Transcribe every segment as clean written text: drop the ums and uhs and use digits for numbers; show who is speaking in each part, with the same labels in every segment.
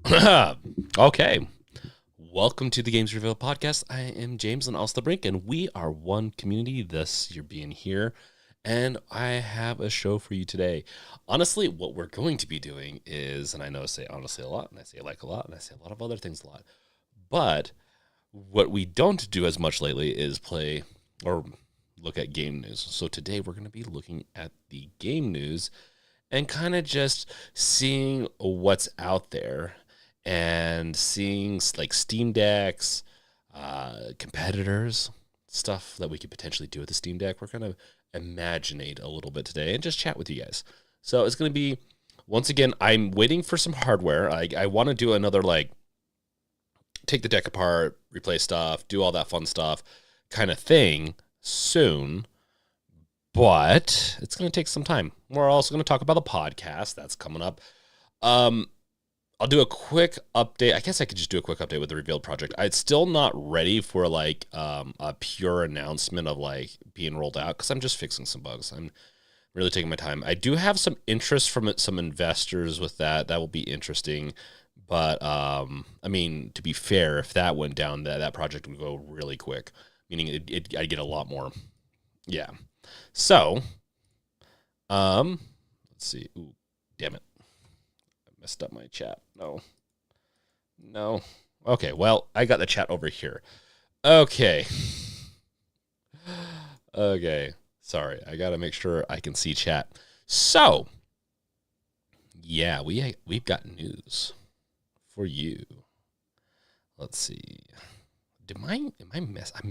Speaker 1: Okay. Welcome to the Games Reveal podcast. I am James and also the Brink, and we are one community. Thus, you're being here, and I have a show for you today. Honestly, what we're going to be doing is, and I know I say honestly a lot, and I say like a lot, and I say a lot of other things a lot, but what we don't do as much lately is play or look at game news. So today we're going to be looking at the game news and kind of just seeing what's out there and seeing like Steam Decks, competitors, stuff that we could potentially do with the Steam Deck. We're going to imaginate a little bit today and just chat with you guys. So it's going to be, once again, I'm waiting for some hardware. I want to do another, like, take the deck apart, replace stuff, do all that fun stuff kind of thing soon. But it's going to take some time. We're also going to talk about the podcast that's coming up. I'll do a quick update. I guess I could just do a quick update with the Revealed project. It's still not ready for like a pure announcement of like being rolled out because I'm just fixing some bugs. I'm really taking my time. I do have some interest from some investors with that. That will be interesting. But I mean, to be fair, if that went down, that project would go really quick. Meaning I'd get a lot more. Yeah. So, let's see. Ooh, damn it. I messed up my chat. No. Okay, well, I got the chat over here. Okay. Sorry, I got to make sure I can see chat. So, yeah, we've got news for you. Let's see. I'm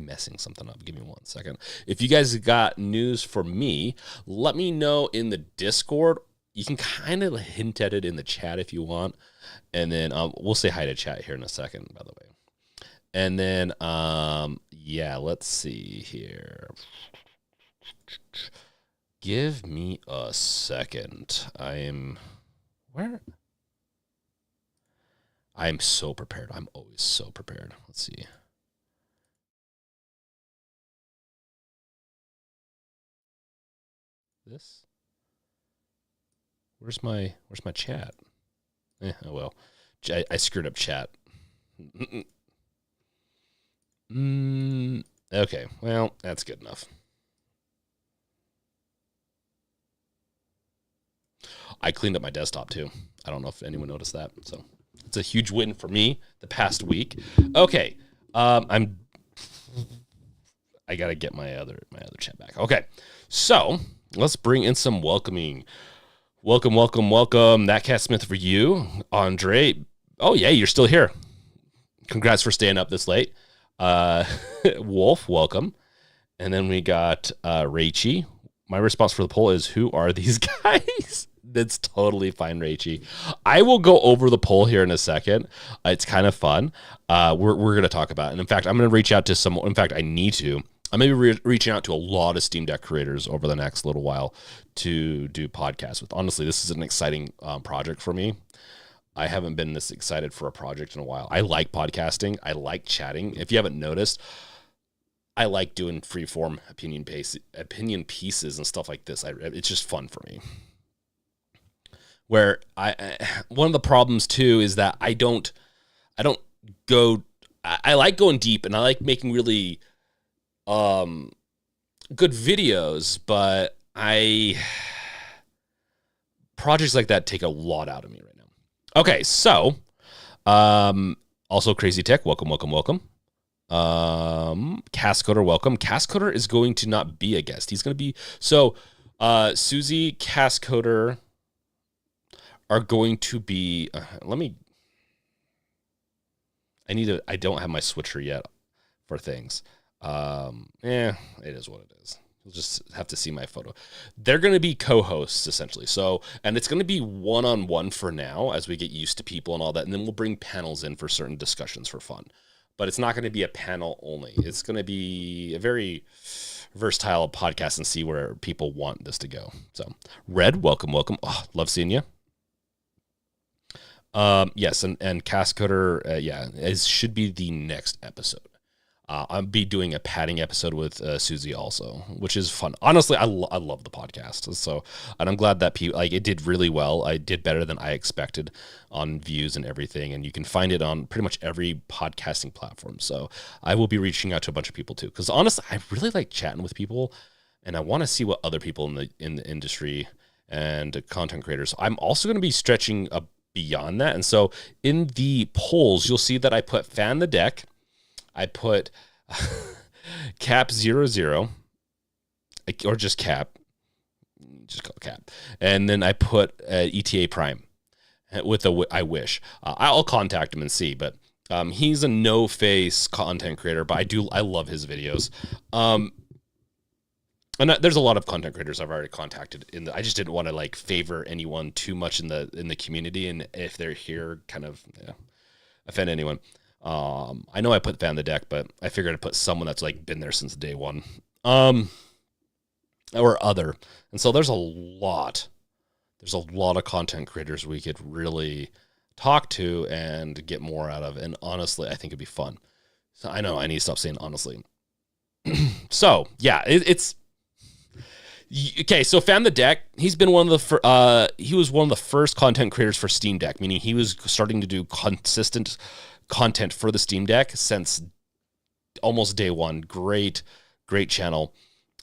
Speaker 1: messing something up. Give me 1 second. If you guys got news for me, let me know in the Discord. You can kind of hint at it in the chat if you want. And then we'll say hi to chat here in a second, by the way. And then, yeah, let's see here. Give me a second. I'm so prepared. I'm always so prepared. Let's see. This? Where's my chat? Oh well. I screwed up chat. Okay, well, that's good enough. I cleaned up my desktop too. I don't know if anyone noticed that. So it's a huge win for me the past week. Okay. I gotta get my other chat back. Okay. So let's bring in some welcoming. Welcome. That Cat Smith for you. Andre. Oh, yeah, you're still here. Congrats for staying up this late. Wolf, welcome. And then we got Rachy. My response for the poll is, who are these guys? That's totally fine, Rachy. I will go over the poll here in a second. It's kind of fun. We're going to talk about it. And in fact, I'm going to reach out to some. In fact, I need to. I'm going to be reaching out to a lot of Steam Deck creators over the next little while to do podcasts with. Honestly, this is an exciting project for me. I haven't been this excited for a project in a while. I like podcasting. I like chatting. If you haven't noticed, I like doing freeform opinion pieces and stuff like this. It's just fun for me. Where one of the problems too is that I don't go. I like going deep and I like making really good videos, but projects like that take a lot out of me right now. Okay, so also Crazy Tech, welcome. Cascoder, welcome. Cascoder is going to not be a guest. He's going to be Susie, Cascoder are going to be. I don't have my switcher yet for things. It is what it is. You'll just have to see my photo. They're going to be co-hosts essentially. So, and it's going to be one-on-one for now as we get used to people and all that. And then we'll bring panels in for certain discussions for fun, but it's not going to be a panel only. It's going to be a very versatile podcast and see where people want this to go. So Red, welcome. Oh, love seeing you. Yes. And Cascoder, should be the next episode. I'll be doing a padding episode with Susie also, which is fun. Honestly, I love the podcast. So, and I'm glad that people like it did really well. I did better than I expected on views and everything. And you can find it on pretty much every podcasting platform. So I will be reaching out to a bunch of people too, because honestly, I really like chatting with people, and I want to see what other people in the industry and content creators. I'm also going to be stretching up beyond that. And so in the polls, you'll see that I put Fan the Deck. I put Cap 00, or just Cap, just call it Cap. And then I put ETA Prime with a I wish. I'll contact him and see, but he's a no-face content creator, but I love his videos. And there's a lot of content creators I've already contacted. I just didn't want to like favor anyone too much in the community, and if they're here, kind of offend anyone. I know I put Fan the Deck, but I figured I'd put someone that's like been there since day one, or other. And so there's a lot of content creators we could really talk to and get more out of. And honestly, I think it'd be fun. So I know I need to stop saying honestly. So yeah, it's okay. So Fan the Deck, he's been one of the he was one of the first content creators for Steam Deck, meaning he was starting to do consistent content for the Steam Deck since almost day one. Great channel.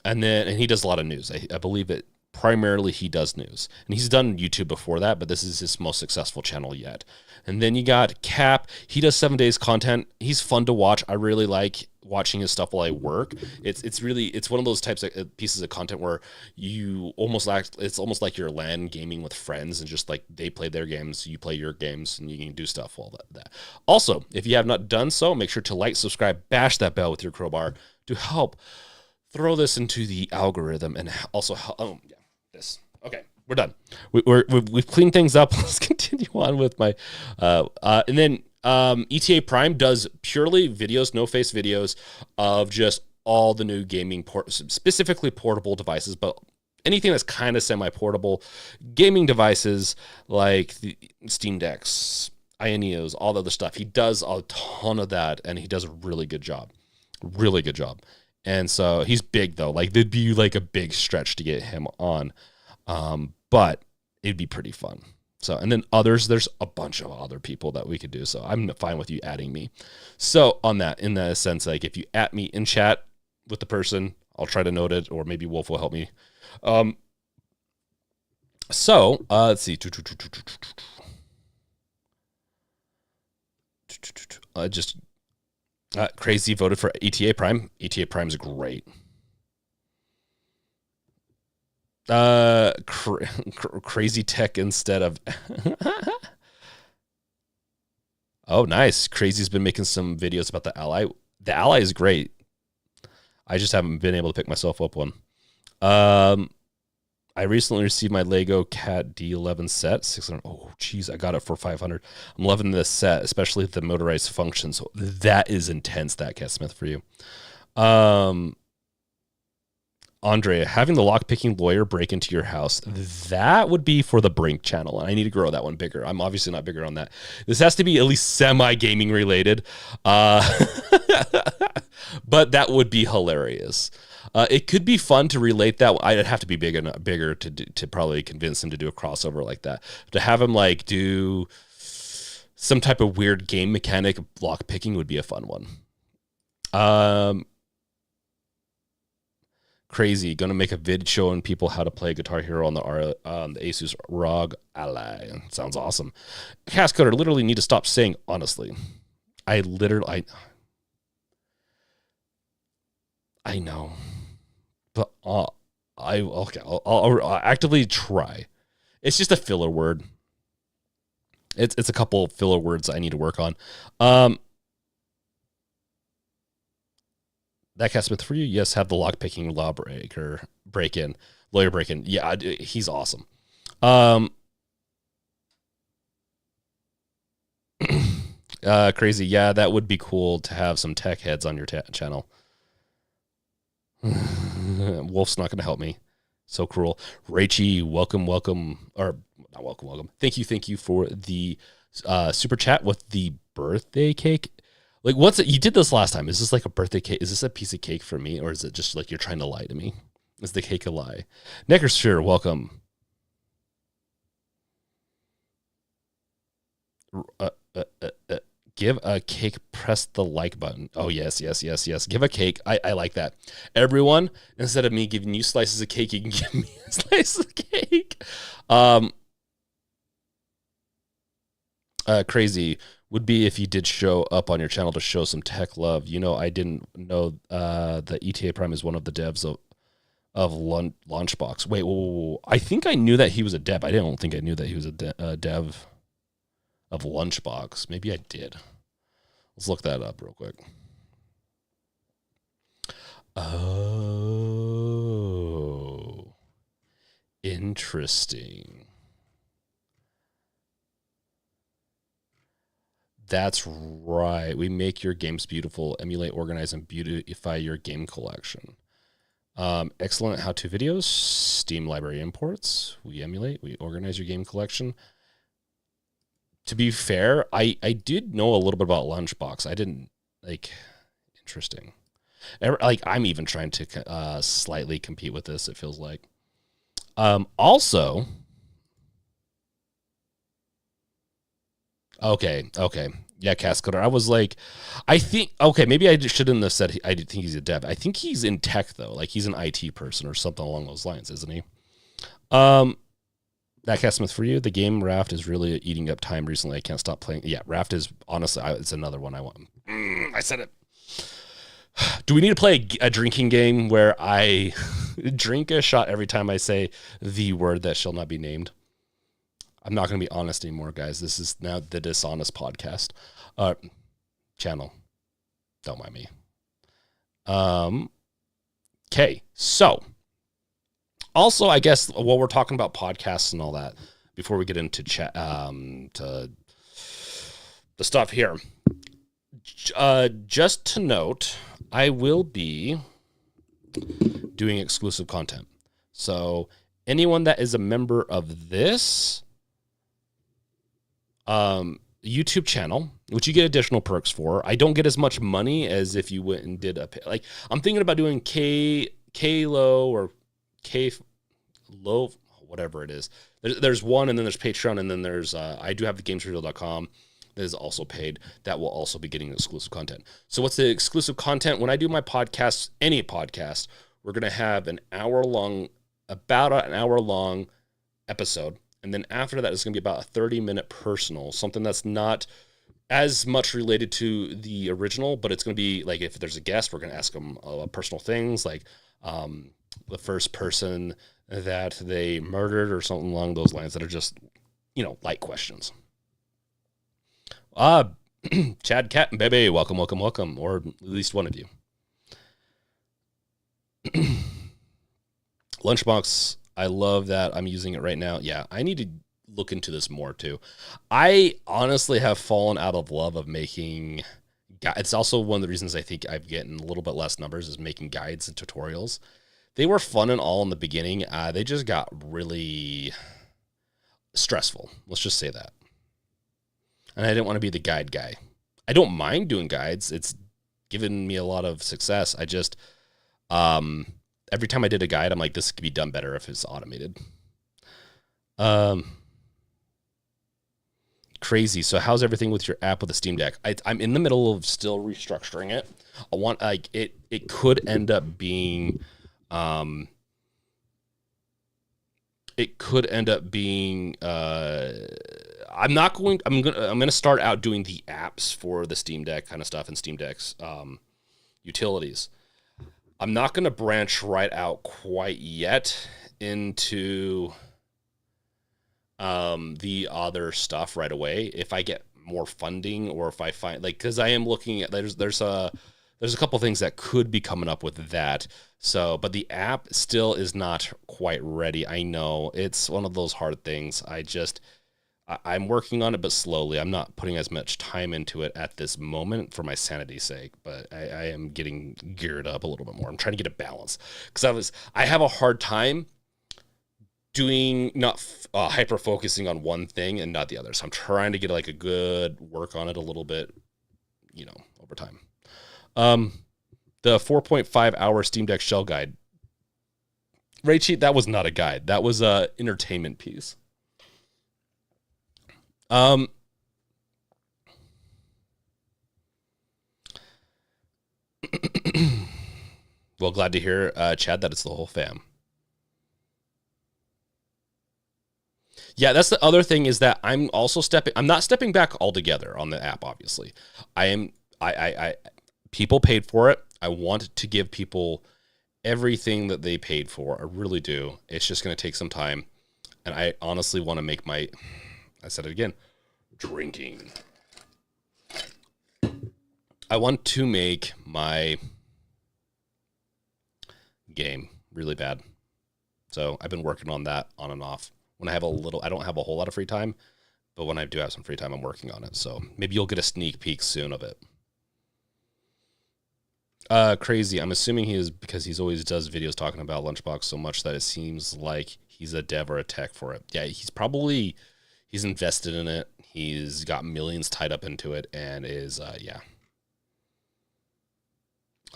Speaker 1: And he does a lot of news. I believe it primarily he does news. And he's done YouTube before that, but this is his most successful channel yet. And then you got Cap. He does 7 days content. He's fun to watch. I really like watching his stuff while I work. It's one of those types of pieces of content where it's almost like you're LAN gaming with friends, and just like they play their games, you play your games, and you can do stuff while that. Also, if you have not done so, make sure to like, subscribe, bash that bell with your crowbar to help throw this into the algorithm, and also this. Okay, we're done. We've cleaned things up. Let's continue on with my and then ETA Prime does purely videos, no face videos of just all the new gaming specifically portable devices, but anything that's kind of semi-portable gaming devices like the Steam Decks, Ioneos, all the other stuff. He does a ton of that, and he does a really good job. And so he's big though. Like there'd be like a big stretch to get him on. But it'd be pretty fun. So, and then there's a bunch of other people that we could do. So I'm fine with you adding me. So in that sense, like if you at me in chat with the person, I'll try to note it, or maybe Wolf will help me. Let's see. Crazy voted for ETA Prime. ETA Prime is great. Crazy Tech instead of oh, nice. Crazy's been making some videos about the Ally. The Ally is great. I just haven't been able to pick myself up one. I recently received my Lego Cat D11 set, 600. Oh, geez, I got it for 500. I'm loving this set, especially the motorized function. So that is intense, that Cat Smith for you. Andre, having the lockpicking lawyer break into your house, that would be for the Brink channel. And I need to grow that one bigger. I'm obviously not bigger on that. This has to be at least semi-gaming related. But that would be hilarious. It could be fun to relate that. I'd have to be bigger to probably convince him to do a crossover like that. To have him like do some type of weird game mechanic lock picking would be a fun one. Crazy, gonna make a vid showing people how to play Guitar Hero on the Asus ROG Ally. Sounds awesome. Cascoder literally need to stop saying honestly. I know. But I'll actively try. It's just a filler word. It's a couple filler words I need to work on. That Cat Smith for you? Yes, have the lockpicking lawyer break in. Yeah, he's awesome. Crazy. Yeah, that would be cool to have some tech heads on your channel. Wolf's not going to help me. So cruel. Rachie, welcome. Or not welcome. Thank you for the super chat with the birthday cake. Like, what's it? You did this last time. Is this like a birthday cake? Is this a piece of cake for me? Or is it just like you're trying to lie to me? Is the cake a lie? Necrosphere, welcome. Give a cake, press the like button. Oh, yes. Give a cake. I like that. Everyone, instead of me giving you slices of cake, you can give me a slice of cake. Crazy would be if you did show up on your channel to show some tech love. You know, I didn't know that ETA Prime is one of the devs of Lunchbox. Wait, whoa. I think I knew that he was a dev. I don't think I knew that he was a dev of Lunchbox. Maybe I did. Let's look that up real quick. Oh, interesting. That's right. We make your games beautiful, emulate, organize, and beautify your game collection. Excellent how-to videos, Steam library imports. We emulate, we organize your game collection. To be fair, I did know a little bit about Lunchbox. I didn't, like, interesting. Like, I'm even trying to slightly compete with this, it feels like. Also, okay. Yeah, Cascoder. I was like, I think, okay, maybe I shouldn't have said I didn't think he's a dev. I think he's in tech, though. Like, he's an IT person or something along those lines, isn't he? That Cat Smith for you. The game Raft is really eating up time recently. I can't stop playing. Yeah, Raft is, honestly, it's another one I want. I said it. Do we need to play a drinking game where I drink a shot every time I say the word that shall not be named? I'm not going to be honest anymore, guys. This is now the Dishonest Podcast channel. Don't mind me. Okay, so also, I guess while we're talking about podcasts and all that, before we get into chat, to the stuff here, just to note, I will be doing exclusive content. So anyone that is a member of this YouTube channel, which you get additional perks for, I don't get as much money as if you went and did like, I'm thinking about doing K-Low or K-Low, whatever it is. There's one, and then there's Patreon, and then there's, I do have the gamesreveal.com that is also paid. That will also be getting exclusive content. So what's the exclusive content? When I do my podcast, any podcast, we're going to have about an hour long episode. And then after that, it's going to be about a 30-minute personal, something that's not as much related to the original, but it's going to be like, if there's a guest, we're going to ask them personal things, like the first person that they murdered or something along those lines that are just, light questions. Chad Cat, baby, welcome, or at least one of you. Lunchbox, I love that I'm using it right now. Yeah, I need to look into this more too. I honestly have fallen out of love of making. It's also one of the reasons I think I've gotten a little bit less numbers is making guides and tutorials. They were fun and all in the beginning. They just got really stressful. Let's just say that. And I didn't want to be the guide guy. I don't mind doing guides. It's given me a lot of success. I just, every time I did a guide, I'm like, this could be done better if it's automated. Crazy. So how's everything with your app with the Steam Deck? I'm in the middle of still restructuring it. I want, like, it could end up being, I'm going to start out doing the apps for the Steam Deck kind of stuff and Steam Deck's utilities. I'm not going to branch right out quite yet into the other stuff right away. If I get more funding, or if I find, like, because I am looking at, there's a couple things that could be coming up with that. So, but the app still is not quite ready. I know it's one of those hard things. I'm working on it, but slowly. I'm not putting as much time into it at this moment for my sanity's sake, but I am getting geared up a little bit more. I'm trying to get a balance, because I have a hard time doing, not hyper focusing on one thing and not the other. So I'm trying to get like a good work on it a little bit over time. The 4.5 hour Steam Deck shell guide. Rate sheet, that was not a guide. That was a entertainment piece. Well, glad to hear, Chad, that it's the whole fam. Yeah, that's the other thing, is that I'm not stepping back altogether on the app, obviously. People paid for it. I want to give people everything that they paid for. I really do. It's just going to take some time. And I honestly want to make I said it again, drinking. I want to make my game really bad. So I've been working on that on and off. When I don't have a whole lot of free time, but when I do have some free time, I'm working on it. So maybe you'll get a sneak peek soon of it. Crazy. I'm assuming he is, because he's always does videos talking about Lunchbox so much that it seems like he's a dev or a tech for it. Yeah, he's invested in it. He's got millions tied up into it, and is, yeah.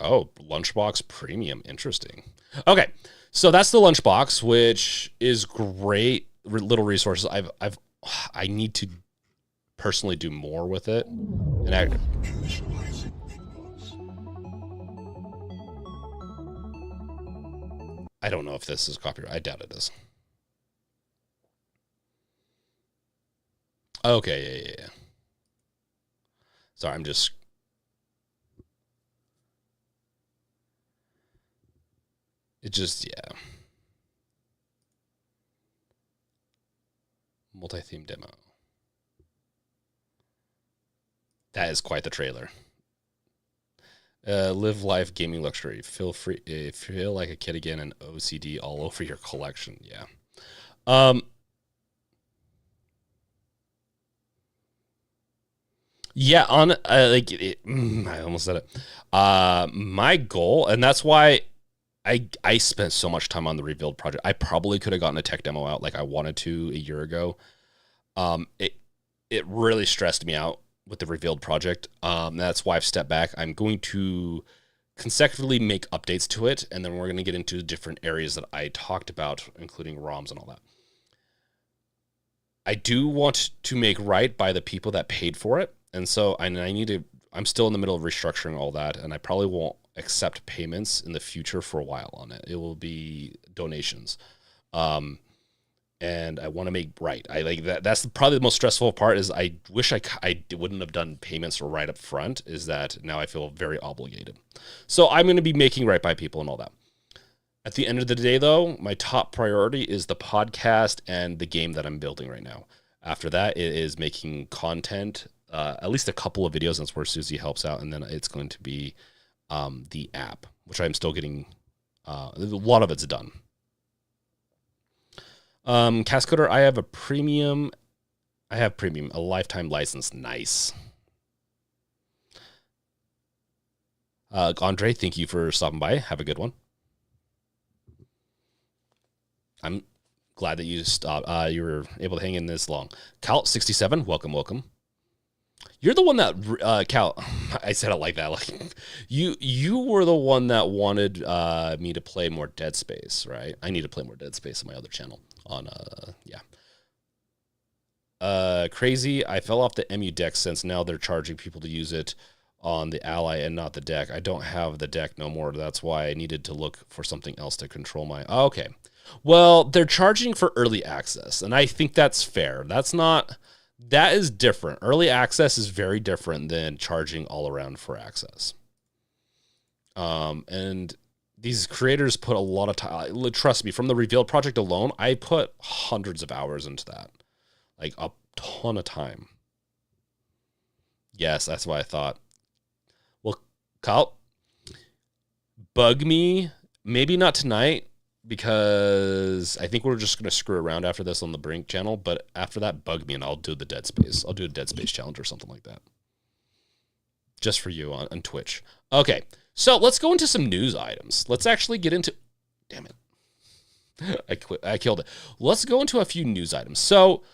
Speaker 1: Oh, Lunchbox Premium. Interesting. Okay, so that's the Lunchbox, which is great. Little resources. I need to personally do more with it. And I don't know if this is copyright. I doubt it is. Okay, yeah. Sorry, I'm just... It just, yeah. Multi-theme demo. That is quite the trailer. Live life gaming luxury. Feel like a kid again, and OCD all over your collection. Yeah. Yeah, on I almost said it. My goal, and that's why I spent so much time on the Rebuild project. I probably could have gotten a tech demo out like I wanted to a year ago. It really stressed me out with the Revealed project. That's why I've stepped back. I'm going to consecutively make updates to it, and then we're going to get into different areas that I talked about, including ROMs and all that. I do want to make right by the people that paid for it, and so I'm still in the middle of restructuring all that, and I probably won't accept payments in the future for a while on it. It will be donations. And I want to make right. I like that. That's probably the most stressful part, is I wish I wouldn't have done payments right up front, is that now I feel very obligated. So I'm going to be making right by people and all that. At the end of the day, though, my top priority is the podcast and the game that I'm building right now. After that, it is making content, at least a couple of videos. That's where Susie helps out. And then it's going to be the app, which I'm still getting, a lot of it's done. Cascoder, I have premium, a lifetime license. Nice. Andre, thank you for stopping by. Have a good one. I'm glad that you stopped. You were able to hang in this long. Cal67, welcome. You're the one that, Cal, I said it like that. Like you were the one that wanted me to play more Dead Space, right? I need to play more Dead Space on my other channel. Crazy. I fell off the MU deck since now they're charging people to use it on the Ally and not the deck. I don't have the deck no more. That's why I needed to look for something else to control my... Okay. Well, they're charging for early access, and I think that's fair. That is different. Early access is very different than charging all around for access. And these creators put a lot of time. Trust me, from the Revealed project alone, I put hundreds of hours into that. Like a ton of time. Yes, that's what I thought. Well, Kyle, bug me. Maybe not tonight, because I think we're just going to screw around after this on the Brink channel. But after that, bug me and I'll do the Dead Space. I'll do a Dead Space challenge or something like that. Just for you on Twitch. Okay. So let's go into some news items. Let's actually get into... Damn it. I killed it. Let's go into a few news items. So,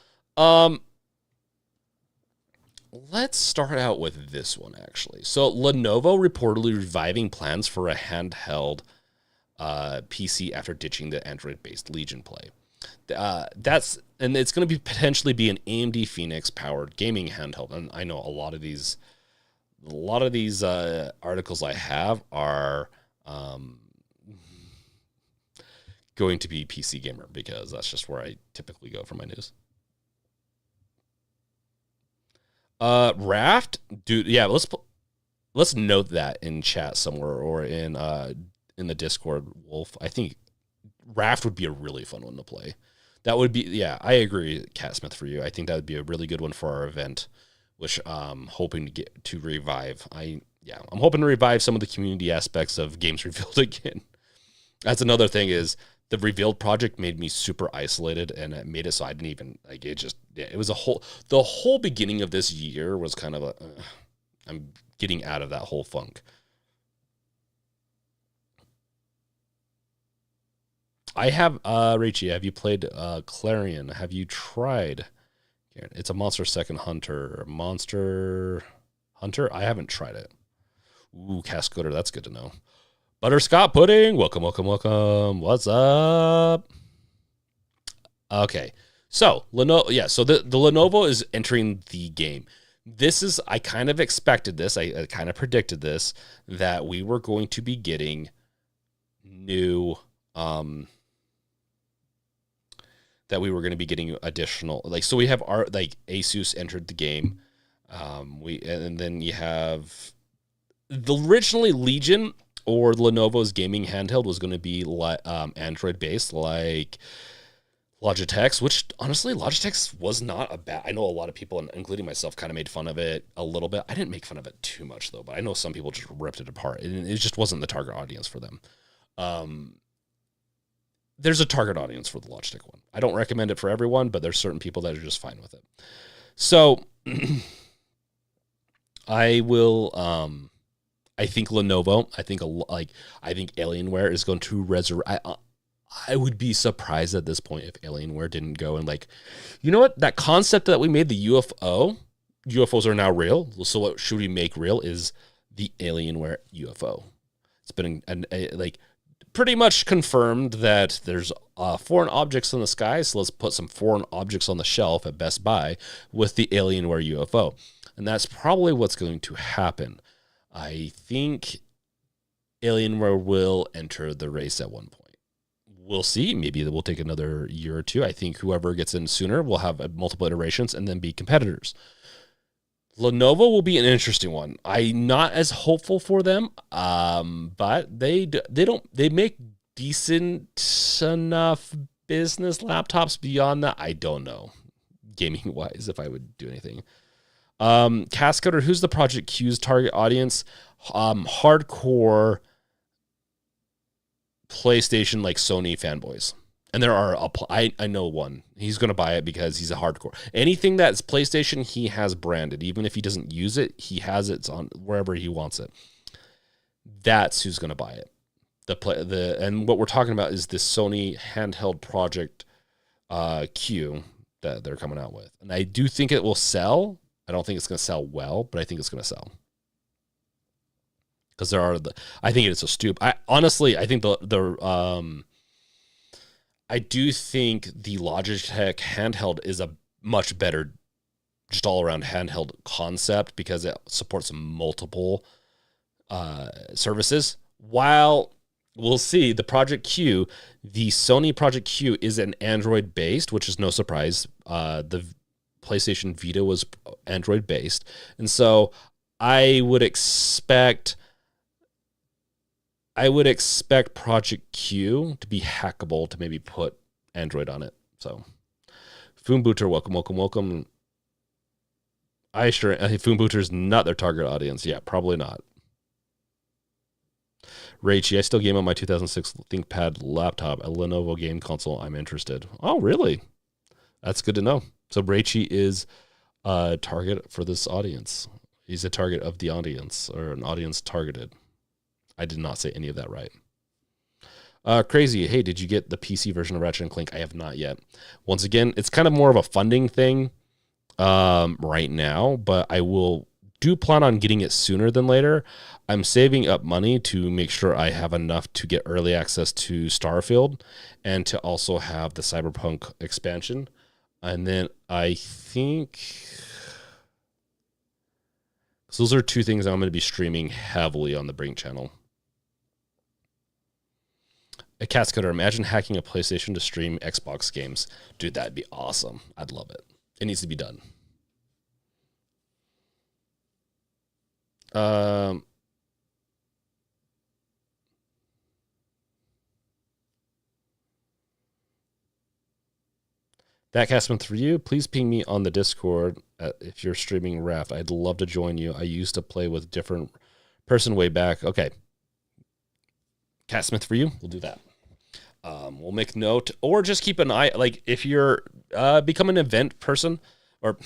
Speaker 1: let's start out with this one, actually. So Lenovo reportedly reviving plans for a handheld PC after ditching the Android-based Legion play. And it's going to be potentially be an AMD Phoenix powered gaming handheld. And I know a lot of these articles I have are going to be PC Gamer, because that's just where I typically go for my news. Raft, dude, yeah, let's note that in chat somewhere, or in the Discord, Wolf. I think Raft would be a really fun one to play. That would be, yeah, I agree, Cat Smith, for you. I think that would be a really good one for our event, which I'm hoping to get to revive. I'm hoping to revive some of the community aspects of Games Revealed again. That's another thing, is the Revealed project made me super isolated, and it made it so I didn't even, like, it just, yeah, it was the whole beginning of this year was kind of I'm getting out of that whole funk. I have, Rachie, have you played Clarion? Have you tried? It's a Monster Second Hunter. Monster Hunter? I haven't tried it. Ooh, Cascoder, that's good to know. Butterscotch Pudding, welcome. What's up? Okay, so Lenovo, so the Lenovo is entering the game. I kind of expected this. I kind of predicted this, that we were going to be getting new, that we were going to be getting additional, like, so we have our, like, Asus entered the game. And then you have the originally Legion, or Lenovo's gaming handheld, was going to be Android based, like Logitech's, which honestly, Logitech's was not a bad. I know a lot of people, including myself, kind of made fun of it a little bit. I didn't make fun of it too much, though, but I know some people just ripped it apart, and it just wasn't the target audience for them. There's a target audience for the Logitech one. I don't recommend it for everyone, but there's certain people that are just fine with it. So I will. I think Lenovo. I think Alienware is going to resurrect. I would be surprised at this point if Alienware didn't go and, like, you know what, that concept that we made, the UFOs are now real. So what should we make real is the Alienware UFO. It's been like pretty much confirmed that there's foreign objects in the sky. So let's put some foreign objects on the shelf at Best Buy with the Alienware UFO, and that's probably what's going to happen. I think Alienware will enter the race at one point. We'll see. Maybe it will take another year or two. I think whoever gets in sooner will have multiple iterations and then be competitors. Lenovo will be an interesting one. I'm not as hopeful for them, but they make decent enough business laptops. Beyond that, I don't know, gaming wise, if I would do anything. Cascoder, who's the Project Q's target audience? Hardcore PlayStation, like Sony fanboys. And there are, I know one. He's going to buy it because he's a hardcore. Anything that's PlayStation, he has branded. Even if he doesn't use it, he has it on wherever he wants it. That's who's going to buy it. And what we're talking about is this Sony handheld Project Q that they're coming out with. And I do think it will sell. I don't think it's going to sell well, but I think it's going to sell. Because I think it's a stupid. I think I do think the Logitech handheld is a much better, just all around handheld concept, because it supports multiple services. While we'll see the Project Q, the Sony Project Q is an Android based, which is no surprise. The PlayStation Vita was Android based, and so I would expect Project Q to be hackable, to maybe put Android on it. So, Foombooter, welcome. Foombooter's not their target audience. Yeah, probably not. Rachie, I still game on my 2006 ThinkPad laptop, a Lenovo game console. I'm interested. Oh, really? That's good to know. So Rachie is a target for this audience. He's a target of the audience, or an audience targeted. I did not say any of that right. Crazy. Hey, did you get the PC version of Ratchet & Clank? I have not yet. Once again, it's kind of more of a funding thing. right now, but I will do plan on getting it sooner than later. I'm saving up money to make sure I have enough to get early access to Starfield and to also have the Cyberpunk expansion. And then I think so those are two things I'm going to be streaming heavily on the Brink channel. A Cat's Cutter, imagine hacking a PlayStation to stream Xbox games. Dude, that'd be awesome. I'd love it. It needs to be done. That Castman for you. Please ping me on the Discord if you're streaming Raft. I'd love to join you. I used to play with a different person way back. Okay. Catsmith for you. We'll do that. We'll make note, or just keep an eye. Like if you're become an event person, or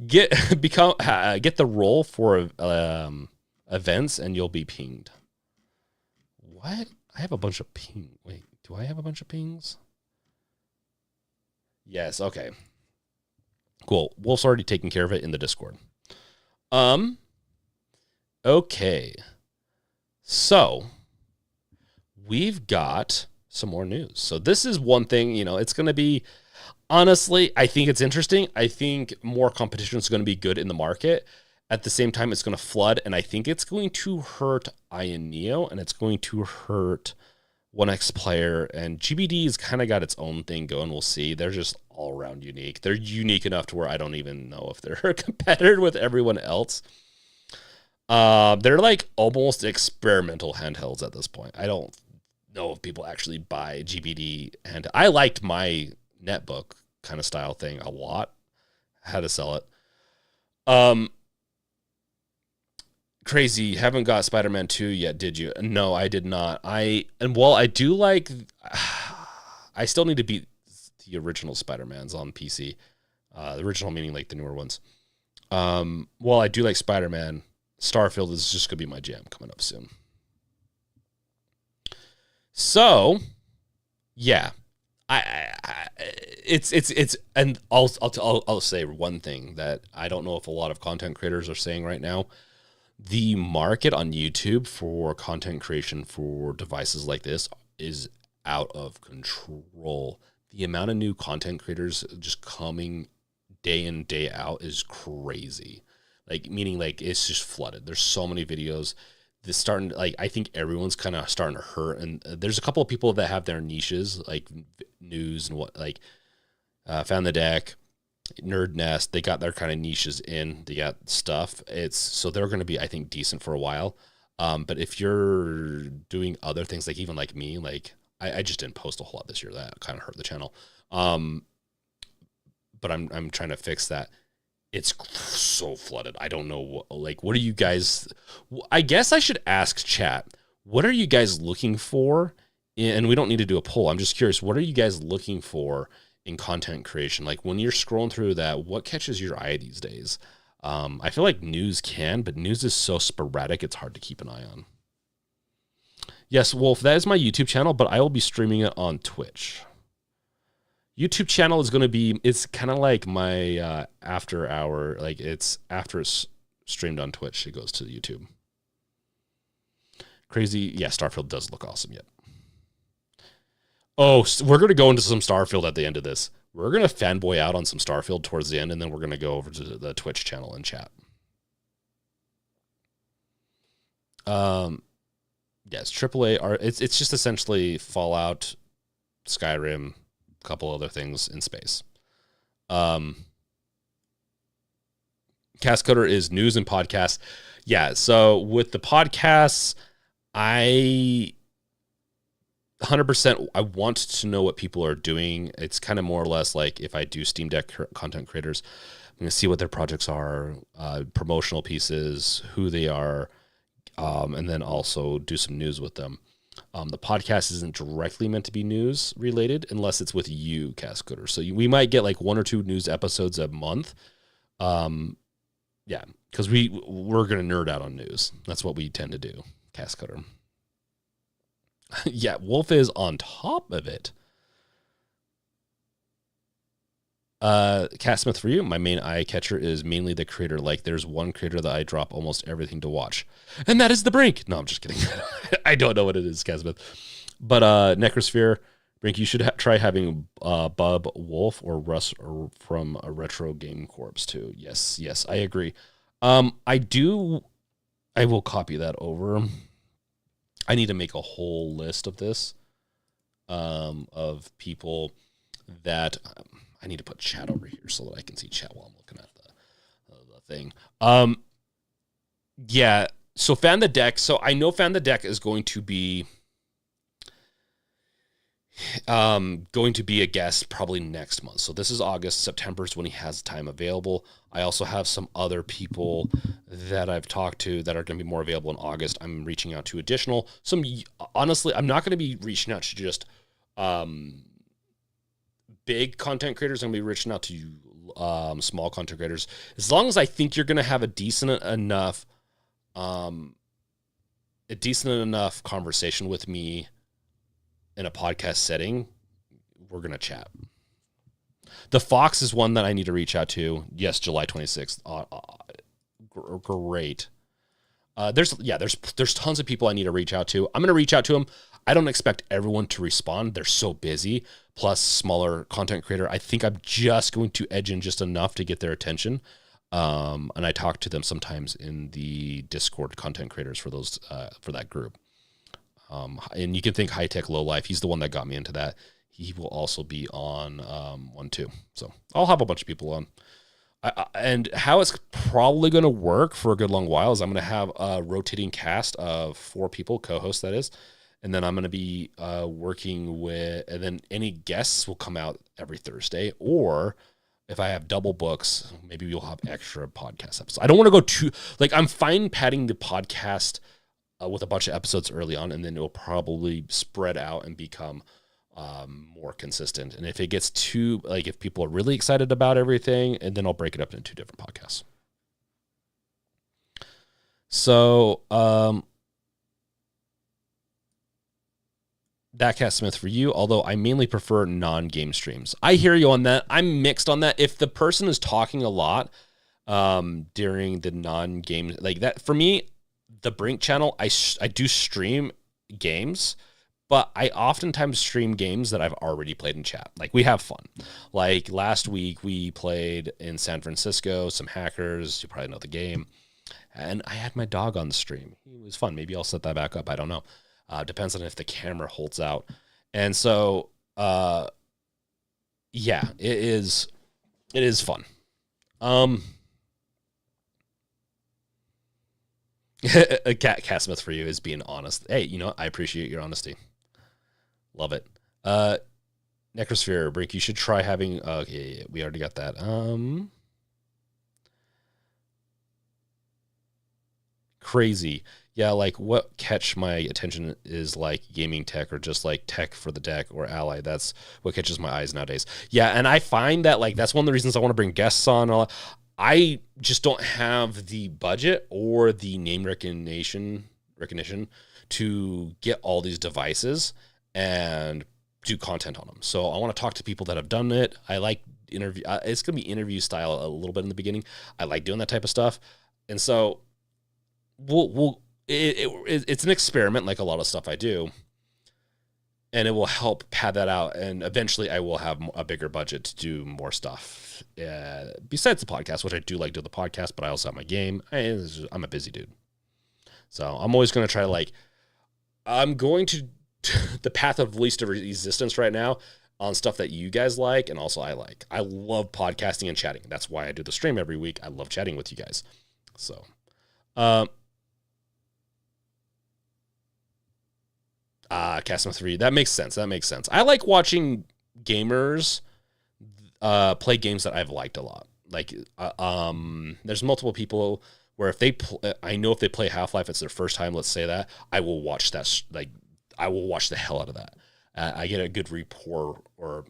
Speaker 1: get the role for events, and you'll be pinged. What? I have a bunch of ping. Wait, do I have a bunch of pings? Yes. Okay. Cool. Wolf's already taken care of it in the Discord. Okay. So we've got some more news. So this is one thing, it's going to be, honestly, I think it's interesting. I think more competition is going to be good in the market. At the same time, it's going to flood, and I think it's going to hurt Iron Neo, and it's going to hurt 1X Player, and GBD's kind of got its own thing going. We'll see. They're just all around unique. They're unique enough to where I don't even know if they're a competitor with everyone else. They're like almost experimental handhelds at this point. I don't know if people actually buy GBD, and I liked my netbook kind of style thing a lot. I had to sell it. Crazy, haven't got Spider-Man 2 yet, did you? No, I did not. I do like, I still need to beat the original Spider-Mans on PC. The original meaning like the newer ones. While I do like Spider-Man, Starfield is just gonna be my jam coming up soon. So, yeah, it's and I'll say one thing that I don't know if a lot of content creators are saying right now. The market on YouTube for content creation for devices like this is out of control. The amount of new content creators just coming day in, day out is crazy. Like, meaning like it's just flooded. There's so many videos. This starting, like, I think everyone's kind of starting to hurt. And there's a couple of people that have their niches, like news and what, like Found the Deck, Nerd Nest. They got their kind of niches in. They got stuff. So they're going to be, I think, decent for a while. But if you're doing other things, like even like me, like I just didn't post a whole lot this year. That kind of hurt the channel. But I'm trying to fix that. It's so flooded. I don't know what are you guys? I guess I should ask chat. What are you guys looking for? And we don't need to do a poll. I'm just curious. What are you guys looking for in content creation? Like when you're scrolling through that, what catches your eye these days? I feel like news can, but news is so sporadic, it's hard to keep an eye on. Yes, Wolf, that is my YouTube channel, but I will be streaming it on Twitch. YouTube channel is going to be, it's kind of like my after hour, like it's after it's streamed on Twitch, it goes to YouTube. Crazy. Yeah, Starfield does look awesome yet. Oh, we're going to go into some Starfield at the end of this. We're going to fanboy out on some Starfield towards the end, and then we're going to go over to the Twitch channel and chat. Yes, AAA, it's just essentially Fallout, Skyrim, a couple other things in space. Cast Coder is news and podcasts. Yeah, so with the podcasts, I 100% I want to know what people are doing. It's kind of more or less like if I do Steam Deck content creators, I'm going to see what their projects are, promotional pieces, who they are, and then also do some news with them. The podcast isn't directly meant to be news related unless it's with you, Cascoder. So we might get like 1 or 2 news episodes a month. Yeah, because we're going to nerd out on news. That's what we tend to do, Cascoder. Yeah, Wolf is on top of it. Cat Smith, for you, my main eye catcher is mainly the creator. Like, there's one creator that I drop almost everything to watch, and that is the Brink. No, I'm just kidding. I don't know what it is, Cat Smith. But Necrosphere, Brink, you should try having Bub Wolf or Russ or from a Retro Game Corps too. Yes, yes, I agree. I do. I will copy that over. I need to make a whole list of this, of people that I need to put chat over here so that I can see chat while I'm looking at the thing. Yeah. So Fan the Deck. So I know Fan the Deck is going to be a guest probably next month. So this is August. September is when he has time available. I also have some other people that I've talked to that are going to be more available in August. I'm reaching out to additional. Honestly, I'm not going to be reaching out to just big content creators. I'm going to be reaching out to small content creators. As long as I think you're going to have a decent enough conversation with me in a podcast setting, we're going to chat. The Fox is one that I need to reach out to. Yes, July 26th. Great. There's tons of people I need to reach out to. I'm going to reach out to them. I don't expect everyone to respond. They're so busy. Plus, smaller content creator. I think I'm just going to edge in just enough to get their attention. And I talk to them sometimes in the Discord content creators for those for that group. And you can think High Tech Low Life. He's the one that got me into that. He will also be on one too. So I'll have a bunch of people on. And how it's probably going to work for a good long while is I'm going to have a rotating cast of 4 people, co-hosts that is. And then I'm going to be working with, and then any guests will come out every Thursday. Or if I have double books, maybe we'll have extra podcast episodes. I don't want to go too, I'm fine padding the podcast with a bunch of episodes early on, and then it'll probably spread out and become more consistent. And if it gets too, if people are really excited about everything, and then I'll break it up into 2 different podcasts. So, that Cat Smith for you, although I mainly prefer non-game streams. I hear you on that. I'm mixed on that. If the person is talking a lot during the non-game, like that, for me, the Brink channel, I do stream games, but I oftentimes stream games that I've already played in chat. Like, we have fun. Like, last week, we played in San Francisco, some hackers. You probably know the game. And I had my dog on the stream. It was fun. Maybe I'll set that back up. I don't know. Depends on if the camera holds out. And so, yeah, it is fun. Cat Smith for you is being honest. Hey, I appreciate your honesty. Love it. Necrosphere, Brink, you should try having, okay, we already got that. Crazy. Yeah, what catch my attention is gaming tech or just tech for the deck or ally. That's what catches my eyes nowadays. Yeah, and I find that that's one of the reasons I want to bring guests on. I just don't have the budget or the name recognition to get all these devices and do content on them. So I want to talk to people that have done it. I like interview. It's going to be interview style a little bit in the beginning. I like doing that type of stuff. And so it's an experiment, like a lot of stuff I do, and it will help pad that out. And eventually I will have a bigger budget to do more stuff besides the podcast, which I do like doing the podcast, but I also have my game. I'm a busy dude. So I'm always going to try I'm going to the path of least resistance right now on stuff that you guys like. And also I like. I love podcasting and chatting. That's why I do the stream every week. I love chatting with you guys. So, Casma 3, that makes sense. I like watching gamers play games that I've liked a lot. There's multiple people where if I know if they play Half-Life, it's their first time, let's say that, I will watch that. I will watch the hell out of that. I get a good rapport, or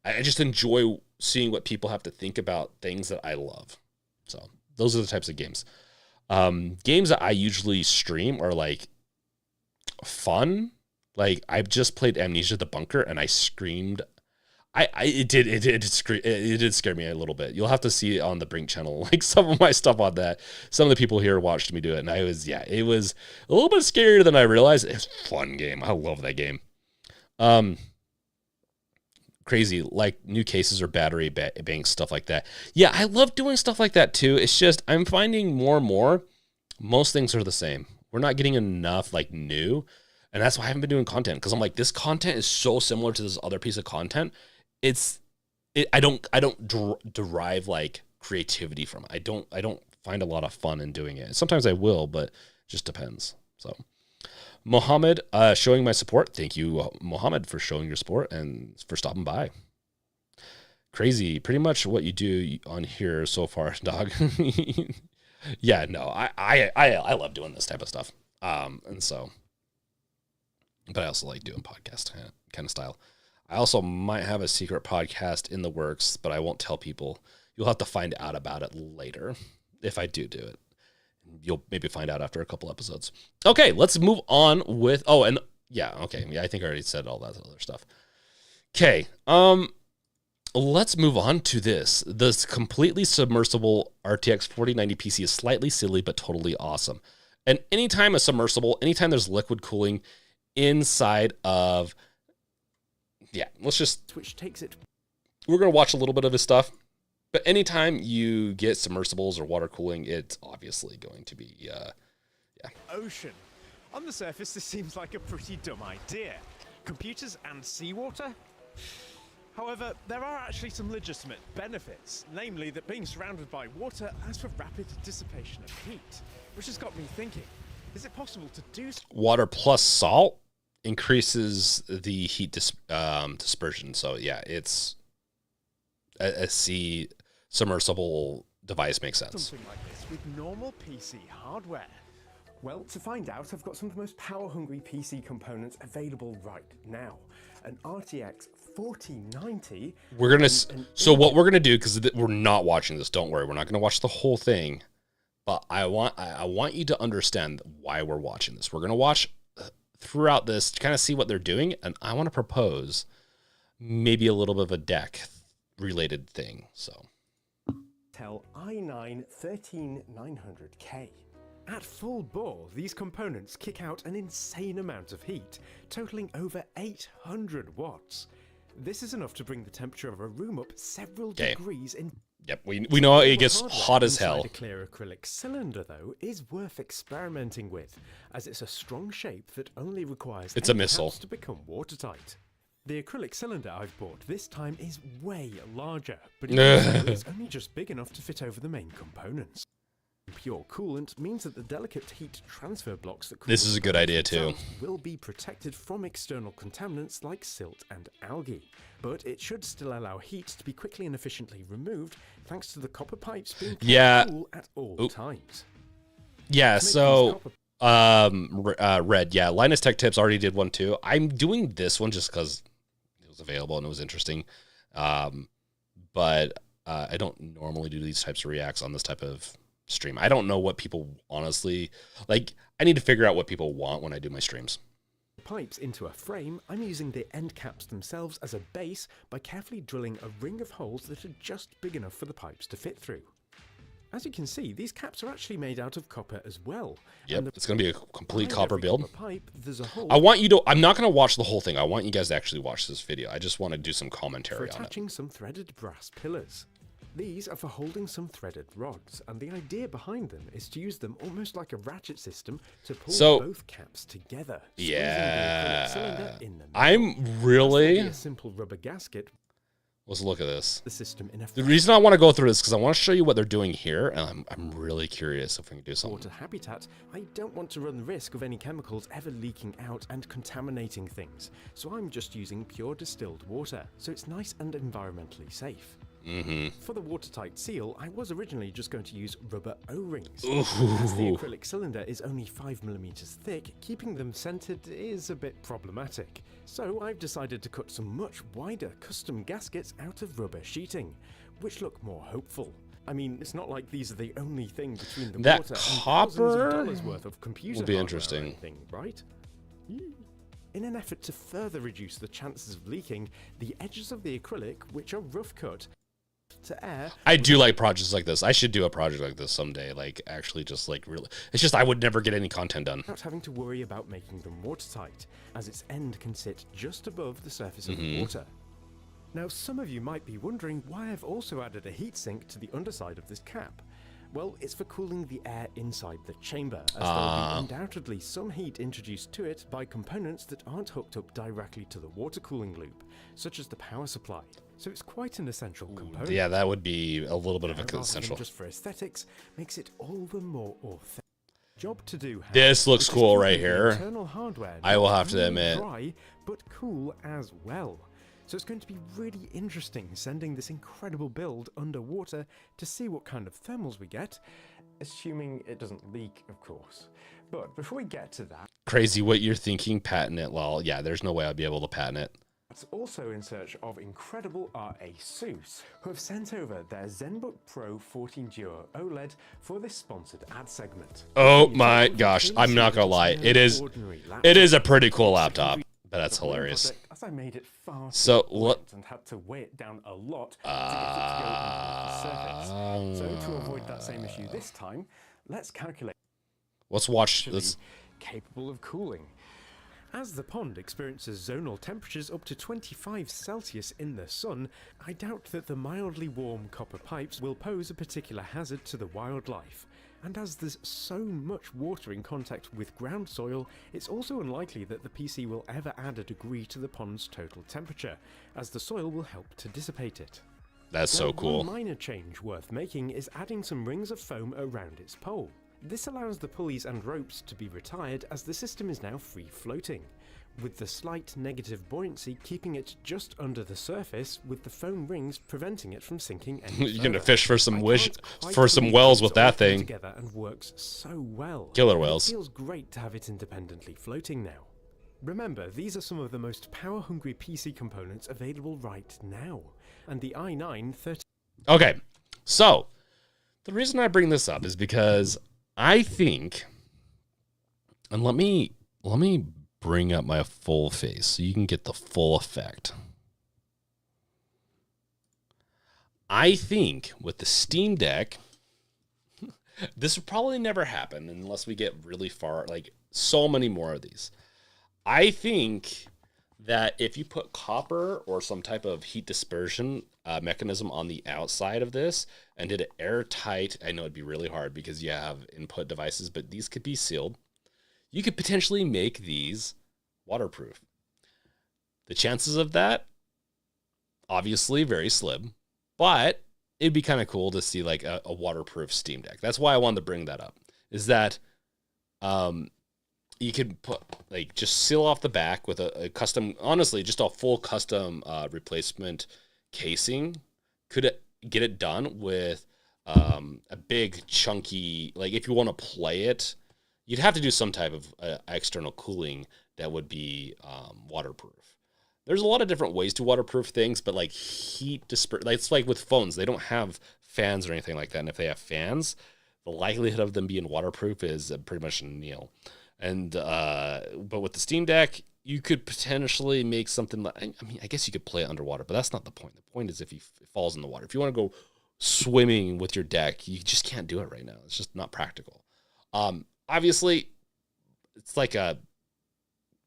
Speaker 1: I just enjoy seeing what people have to think about things that I love. So those are the types of games. Games that I usually stream are fun. I've just played Amnesia: The Bunker, and I screamed. it did scare me a little bit. You'll have to see it on the Brink channel, like some of my stuff on that. Some of the people here watched me do it, and it was a little bit scarier than I realized. It's a fun game. I love that game. Crazy, like new cases or battery banks, stuff like that. Yeah, I love doing stuff like that too. It's just I'm finding more and more, most things are the same. We're not getting enough like new, and that's why I haven't been doing content, because I'm like, this content is so similar to this other piece of content. I don't derive like creativity from it. I don't find a lot of fun in doing it. Sometimes I will, but it just depends. So Mohammed, showing my support. Thank you, Mohammed, for showing your support and for stopping by. Crazy, pretty much what you do on here so far, dog. Yeah, no, I love doing this type of stuff. And so, but I also like doing podcast kind of style. I also might have a secret podcast in the works, but I won't tell people. You'll have to find out about it later if I do it. You'll maybe find out after a couple episodes. Okay, let's move on with, I think I already said all that other stuff. Okay, let's move on to this. This completely submersible RTX 4090 PC is slightly silly, but totally awesome. And anytime there's liquid cooling inside of, we're going to watch a little bit of his stuff. But anytime you get submersibles or water cooling, it's obviously going to be,
Speaker 2: Ocean. On the surface, this seems like a pretty dumb idea. Computers and seawater? However, there are actually some legitimate benefits, namely that being surrounded by water allows for rapid dissipation of heat, which has got me thinking, is it possible to do
Speaker 1: water plus salt increases the heat dispersion. So yeah, it's a sea submersible device makes sense.
Speaker 2: Something like this with normal PC hardware?
Speaker 3: Well, to find out, I've got some of the most power-hungry PC components available right now. An RTX 4090.
Speaker 1: What we're gonna do, because we're not watching this. Don't worry, we're not gonna watch the whole thing. But I want you to understand why we're watching this. We're gonna watch throughout this to kind of see what they're doing, and I want to propose maybe a little bit of a deck related thing. So
Speaker 3: Intel i9 13900K.
Speaker 2: At full bore, these components kick out an insane amount of heat, totaling over 800 watts. This is enough to bring the temperature of a room up several degrees in.
Speaker 1: Yep, we know it gets hot as hell.
Speaker 2: A clear acrylic cylinder, though, is worth experimenting with, as it's a strong shape that only requires
Speaker 1: a missile
Speaker 2: to become watertight. The acrylic cylinder I've bought this time is way larger, but it's only just big enough to fit over the main components. Pure coolant means that the delicate heat transfer blocks that
Speaker 1: this is a good idea too
Speaker 2: will be protected from external contaminants like silt and algae, but it should still allow heat to be quickly and efficiently removed thanks to the copper pipes being cool at all times.
Speaker 1: Yeah, so Red, Linus Tech Tips already did one too. I'm doing this one just because it was available and it was interesting, but I don't normally do these types of reacts on this type of stream. I don't know what people honestly like. I need to figure out what people want when I do my streams.
Speaker 2: Pipes into a frame, I'm using the end caps themselves as a base by carefully drilling a ring of holes that are just big enough for the pipes to fit through. As you can see, these caps are actually made out of copper as well.
Speaker 1: Yep, it's going to be a complete copper build.
Speaker 2: Pipe, there's a hole.
Speaker 1: I'm not going to watch the whole thing. I want you guys to actually watch this video. I just want to do some commentary on it.
Speaker 2: For attaching some threaded brass pillars. These are for holding some threaded rods, and the idea behind them is to use them almost like a ratchet system to pull both caps together.
Speaker 1: Yeah, I'm really
Speaker 2: a simple rubber gasket.
Speaker 1: Let's look at this.
Speaker 2: The system in a
Speaker 1: the reason I want to go through this is because I want to show you what they're doing here, and I'm really curious if we can do something.
Speaker 2: Water habitat, I don't want to run the risk of any chemicals ever leaking out and contaminating things, so I'm just using pure distilled water, so it's nice and environmentally safe. For the watertight seal, I was originally just going to use rubber O-rings. As the acrylic cylinder is only 5mm thick, keeping them centered is a bit problematic. So I've decided to cut some much wider custom gaskets out of rubber sheeting, which look more hopeful. I mean, it's not like these are the only thing between the water and thousands of dollars worth of computer
Speaker 1: will be interesting,
Speaker 2: anything, right? In an effort to further reduce the chances of leaking, the edges of the acrylic, which are rough cut to air.
Speaker 1: I do like projects like this. I should do a project like this someday. Like, actually just like really, it's just I would never get any content done.
Speaker 2: Without having to worry about making them watertight, as its end can sit just above the surface of the water. Now, some of you might be wondering why I've also added a heatsink to the underside of this cap. Well, it's for cooling the air inside the chamber, as there'll be undoubtedly some heat introduced to it by components that aren't hooked up directly to the water cooling loop, such as the power supply. So it's quite an essential component.
Speaker 1: Yeah, that would be a little bit of a essential.
Speaker 2: Just for aesthetics, makes it all the more authentic. Job to do.
Speaker 1: This looks cool right here.
Speaker 2: Internal hardware,
Speaker 1: I will have to admit.
Speaker 2: Dry, but cool as well. So it's going to be really interesting sending this incredible build underwater to see what kind of thermals we get, assuming it doesn't leak, of course. But before we get to that...
Speaker 1: Crazy what you're thinking, patent it. Well, yeah, there's no way I'd be able to patent it.
Speaker 2: It's also in search of incredible are ASUS, who have sent over their ZenBook Pro 14 Duo OLED for this sponsored ad segment.
Speaker 1: Oh my gosh, I'm not gonna lie. It is a pretty cool laptop. But that's hilarious.
Speaker 2: As I made it far and had to weigh it down a lot to get it to go underneath the surface. So to avoid that same issue this time, let's calculate.
Speaker 1: Let's watch this.
Speaker 2: Capable of cooling. As the pond experiences zonal temperatures up to 25 Celsius in the sun, I doubt that the mildly warm copper pipes will pose a particular hazard to the wildlife. And as there's so much water in contact with ground soil, it's also unlikely that the PC will ever add a degree to the pond's total temperature, as the soil will help to dissipate it.
Speaker 1: That's so cool.
Speaker 2: One minor change worth making is adding some rings of foam around its pole. This allows the pulleys and ropes to be retired, as the system is now free floating, with the slight negative buoyancy keeping it just under the surface, with the foam rings preventing it from sinking any further.
Speaker 1: You're gonna fish for some wells with that thing.
Speaker 2: Together and works so well.
Speaker 1: Killer whales.
Speaker 2: It feels great to have it independently floating now. Remember, these are some of the most power-hungry PC components available right now, and the i9 30.
Speaker 1: Okay, so the reason I bring this up is because I think, and let me bring up my full face so you can get the full effect. I think with the Steam Deck, this will probably never happen unless we get really far, like so many more of these. I think that if you put copper or some type of heat dispersion mechanism on the outside of this and did it airtight, I know it'd be really hard because you have input devices, but these could be sealed. You could potentially make these waterproof. The chances of that, obviously very slim, but it'd be kind of cool to see like a waterproof Steam Deck. That's why I wanted to bring that up, is that you could put like just seal off the back with a custom, honestly, just a full custom replacement casing. Could get it done with a big chunky, like if you want to play it, you'd have to do some type of external cooling that would be waterproof. There's a lot of different ways to waterproof things, but like heat disperse, like it's like with phones, they don't have fans or anything like that. And if they have fans, the likelihood of them being waterproof is pretty much nil. And but with the Steam Deck, you could potentially make something like, I mean, I guess you could play it underwater, but that's not the point. The point is if it falls in the water. If you want to go swimming with your deck, you just can't do it right now. It's just not practical. Obviously, it's like a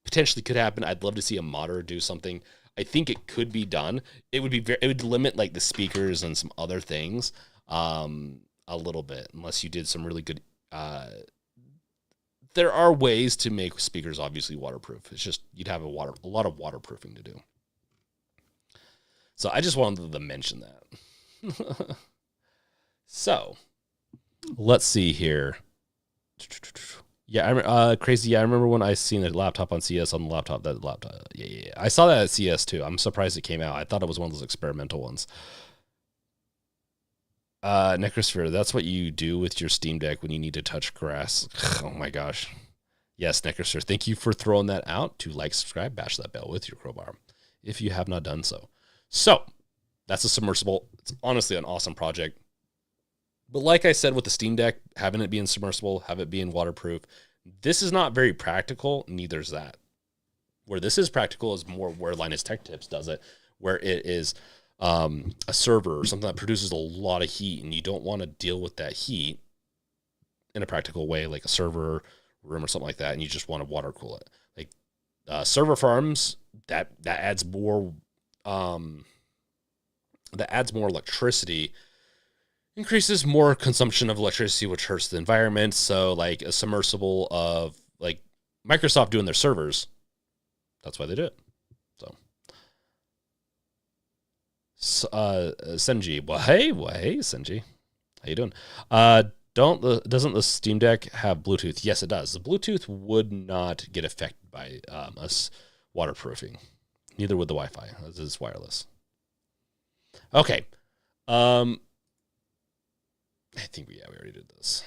Speaker 1: potentially could happen. I'd love to see a modder do something. I think it could be done. It would be it would limit like the speakers and some other things a little bit, unless you did some really good. There are ways to make speakers obviously waterproof. It's just you'd have a lot of waterproofing to do. So I just wanted to mention that. So let's see here. Yeah, crazy. Yeah, I remember when I seen a laptop on CS on the laptop. That laptop, yeah. I saw that at CS too. I'm surprised it came out. I thought it was one of those experimental ones. Necrosphere, that's what you do with your Steam Deck when you need to touch grass. Oh my gosh. Yes, Necrosphere, thank you for throwing that out. To like, subscribe, bash that bell with your crowbar if you have not done so. So that's a submersible. It's honestly an awesome project. But like I said with the Steam Deck, having it being submersible, have it being waterproof, this is not very practical, neither is that. Where this is practical is more where Linus Tech Tips does it, where it is a server or something that produces a lot of heat, and you don't want to deal with that heat in a practical way, like a server room or something like that, and you just want to water cool it. Like server farms, that adds more electricity, increases more consumption of electricity, which hurts the environment. So like a submersible of like Microsoft doing their servers, that's why they do it. So Senji, well hey Senji, how you doing? Doesn't the Steam Deck have Bluetooth? Yes, it does. The Bluetooth would not get affected by us waterproofing. Neither would the Wi-Fi. This is wireless. Okay. I think we already did this.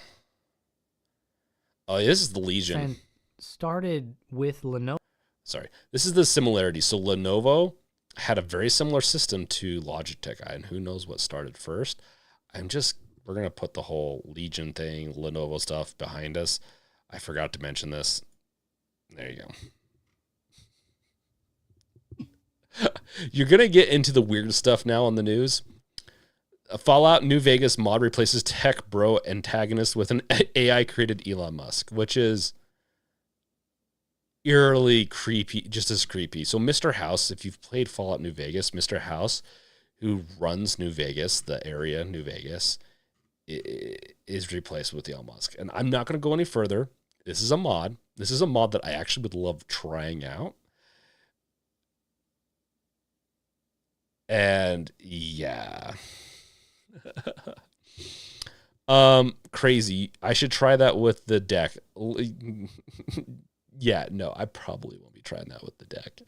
Speaker 1: Oh, this is the Legion.
Speaker 4: And started with Lenovo.
Speaker 1: Sorry. This is the similarity. So Lenovo had a very similar system to Logitech, and who knows what started first. We're going to put the whole Legion thing, Lenovo stuff behind us. I forgot to mention this. There you go. You're going to get into the weird stuff now on the news. A Fallout New Vegas mod replaces tech bro antagonist with an AI created Elon Musk, which is eerily creepy, just as creepy. So Mr. House, if you've played Fallout New Vegas, Mr. House, who runs New Vegas, the area New Vegas, is replaced with Elon Musk. And I'm not going to go any further. This is a mod. This is a mod that I actually would love trying out. And yeah. Crazy. I should try that with the deck. Yeah, no, I probably won't be trying that with the deck.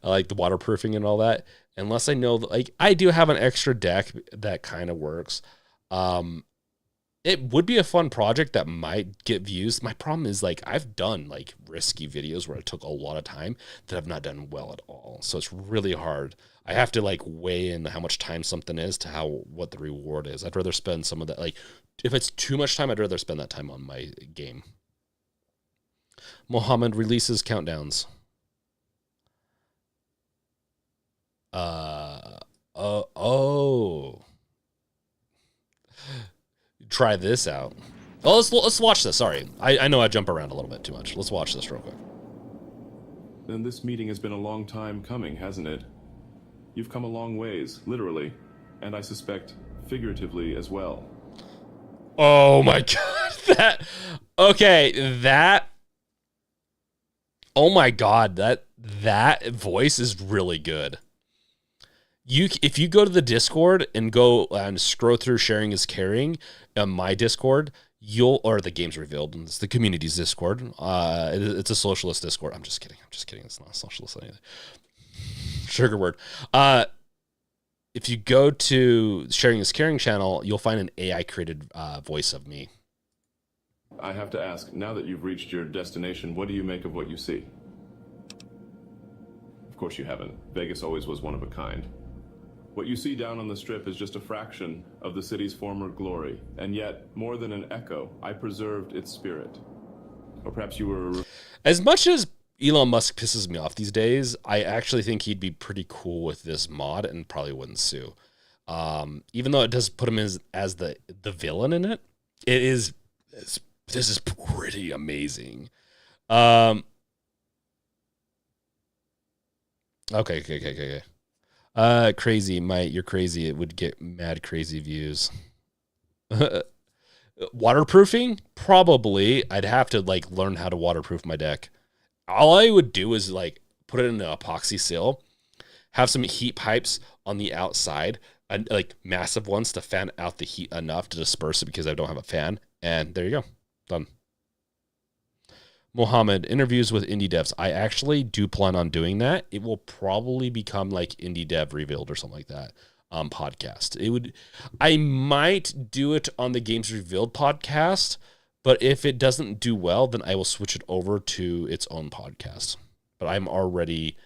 Speaker 1: I like the waterproofing and all that. Unless I know, like, I do have an extra deck that kind of works. It would be a fun project that might get views. My problem is, like, I've done, like, risky videos where it took a lot of time that I've not done well at all. So it's really hard. I have to, like, weigh in how much time something is to what the reward is. I'd rather spend some of that, like, if it's too much time, I'd rather spend that time on my game. Mohammed releases countdowns. Try this out. Oh, let's watch this. Sorry, I know I jump around a little bit too much. Let's watch this real quick.
Speaker 5: Then this meeting has been a long time coming, hasn't it? You've come a long ways, literally, and I suspect figuratively as well.
Speaker 1: Oh my god, oh my god, that voice is really good. If you go to the Discord and go and scroll through sharing is caring on my Discord, or the Games Revealed, it's the community's Discord. It's a socialist Discord. I'm just kidding. It's not a socialist anything. Sugar word. If you go to Sharing is Caring channel, you'll find an AI created voice of me.
Speaker 5: I have to ask, now that you've reached your destination, what do you make of what you see? Of course you haven't. Vegas always was one of a kind. What you see down on the strip is just a fraction of the city's former glory, and yet, more than an echo, I preserved its spirit. Or perhaps you were...
Speaker 1: As much as Elon Musk pisses me off these days, I actually think he'd be pretty cool with this mod and probably wouldn't sue. Even though it does put him as the villain in it, this is pretty amazing. Okay. Crazy, Mike, you're crazy. It would get mad crazy views. Waterproofing? Probably. I'd have to like learn how to waterproof my deck. All I would do is like put it in an epoxy seal, have some heat pipes on the outside, and like massive ones to fan out the heat enough to disperse it because I don't have a fan. And there you go. Done. Mohammed, interviews with indie devs. I actually do plan on doing that. It will probably become like Indie Dev Revealed or something like that podcast. I might do it on the Games Revealed podcast, but if it doesn't do well, then I will switch it over to its own podcast. But I'm already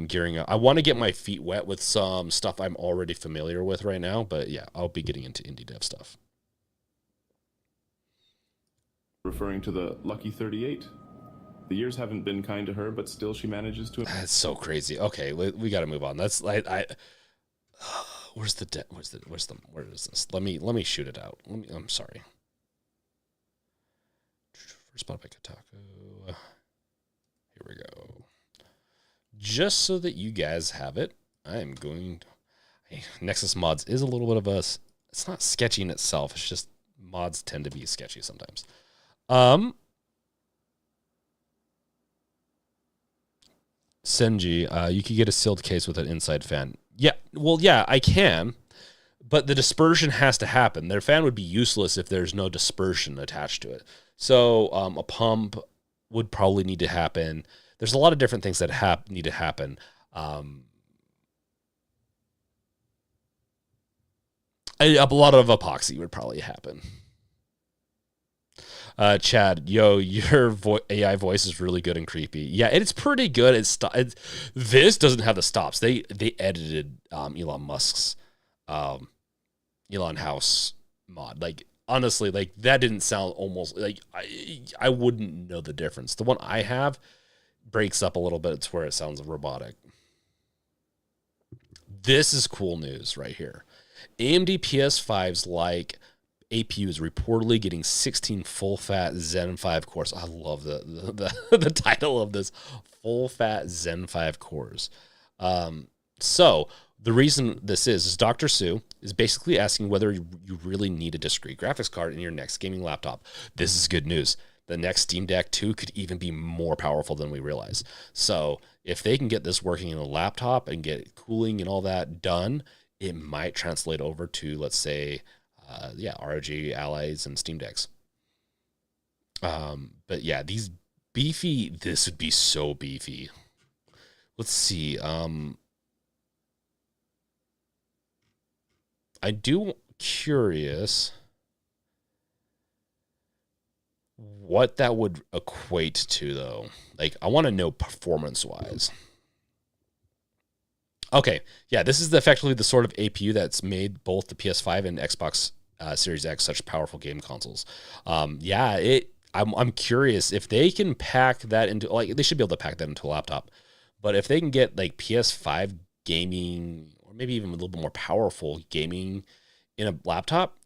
Speaker 1: gearing up. I want to get my feet wet with some stuff I'm already familiar with right now. But yeah, I'll be getting into indie dev stuff.
Speaker 5: Referring to the Lucky 38. The years haven't been kind to her, but still she manages to...
Speaker 1: That's so crazy. Okay, we got to move on. That's like where is this? Let me shoot it out. I'm sorry. First spot by Kotaku. Here we go. Just so that you guys have it, I am going to... Nexus Mods is a little bit of a... It's not sketchy in itself. It's just mods tend to be sketchy sometimes. Senji, you could get a sealed case with an inside fan. Yeah, well, yeah, I can, but the dispersion has to happen. Their fan would be useless if there's no dispersion attached to it. So a pump would probably need to happen. There's a lot of different things that need to happen. A lot of epoxy would probably happen. Chad, yo, your AI voice is really good and creepy. Yeah, it's pretty good. This doesn't have the stops. They edited Elon Musk's Elon House mod. Like, honestly, like that didn't sound almost like I wouldn't know the difference. The one I have breaks up a little bit. It's where it sounds robotic. This is cool news right here. AMD PS5's like APU is reportedly getting 16 full-fat Zen 5 cores. I love the title of this, full-fat Zen 5 cores. So the reason this is Dr. Sue is basically asking whether you really need a discrete graphics card in your next gaming laptop. This is good news. The next Steam Deck 2 could even be more powerful than we realize. So if they can get this working in a laptop and get cooling and all that done, it might translate over to, let's say, ROG Allies and Steam Decks. But yeah, these beefy, this would be so beefy. Let's see. I do curious what that would equate to, though. Like, I want to know performance-wise. Okay, yeah, this is effectively the sort of APU that's made both the PS5 and Xbox Series X such powerful game consoles. I'm curious if they can pack that into, like, they should be able to pack that into a laptop. But if they can get like PS5 gaming, or maybe even a little bit more powerful gaming in a laptop,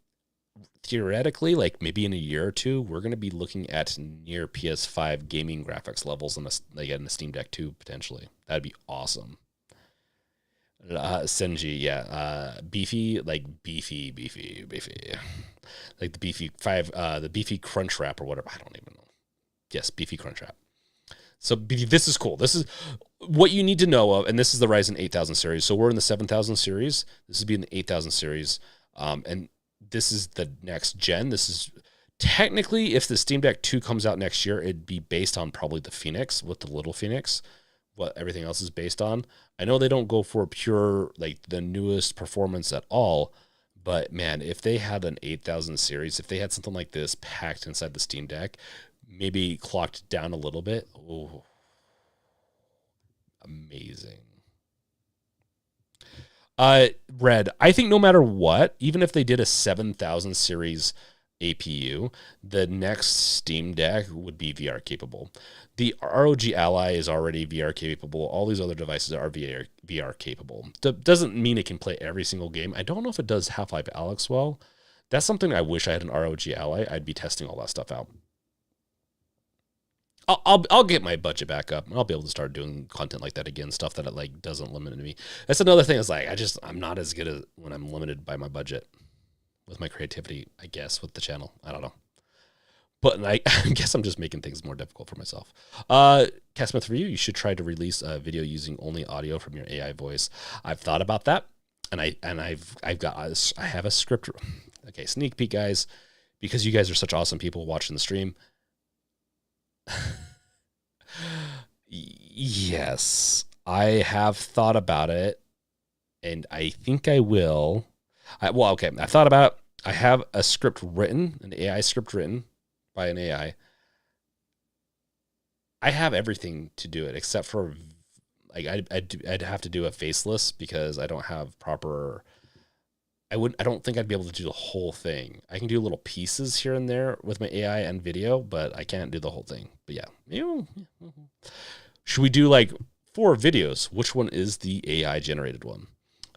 Speaker 1: theoretically, like maybe in a year or two, we're going to be looking at near PS5 gaming graphics levels in a Steam Deck 2 potentially. That'd be awesome. Senji, yeah, beefy, like beefy, like the beefy the beefy crunch wrap or whatever. I don't even know. Yes, beefy crunch wrap. So this is cool. This is what you need to know of, and this is the Ryzen 8000 series. So we're in the 7000 series. This would be in the 8000 series, and this is the next gen. This is technically, if the Steam Deck 2 comes out next year, it'd be based on probably the Phoenix with the little Phoenix. What everything else is based on. I know they don't go for pure, like the newest performance at all, but man, if they had an 8000 series, if they had something like this packed inside the Steam Deck, maybe clocked down a little bit, oh, amazing. Red, I think no matter what, even if they did a 7000 series APU, the next Steam Deck would be VR capable. The ROG Ally is already VR capable. All these other devices are VR capable. Doesn't mean it can play every single game. I don't know if it does Half-Life Alyx well. That's something I wish I had an ROG Ally. I'd be testing all that stuff out. I'll get my budget back up, and I'll be able to start doing content like that again, stuff that it like doesn't limit me. That's another thing. Is like I'm not as good as when I'm limited by my budget. With my creativity, I guess, with the channel. I don't know. But I guess I'm just making things more difficult for myself. Catsmith Review, you should try to release a video using only audio from your AI voice. I've thought about that, and I have a script. Okay, sneak peek, guys, because you guys are such awesome people watching the stream. Yes, I have thought about it, and I think I will. I've thought about it. I have a script written, an AI script written by an AI. I have everything to do it except for, like, I'd have to do a faceless because I don't have proper I don't think I'd be able to do the whole thing. I can do little pieces here and there with my AI and video, but I can't do the whole thing. But yeah. Should we do like 4 videos? Which one is the AI generated one?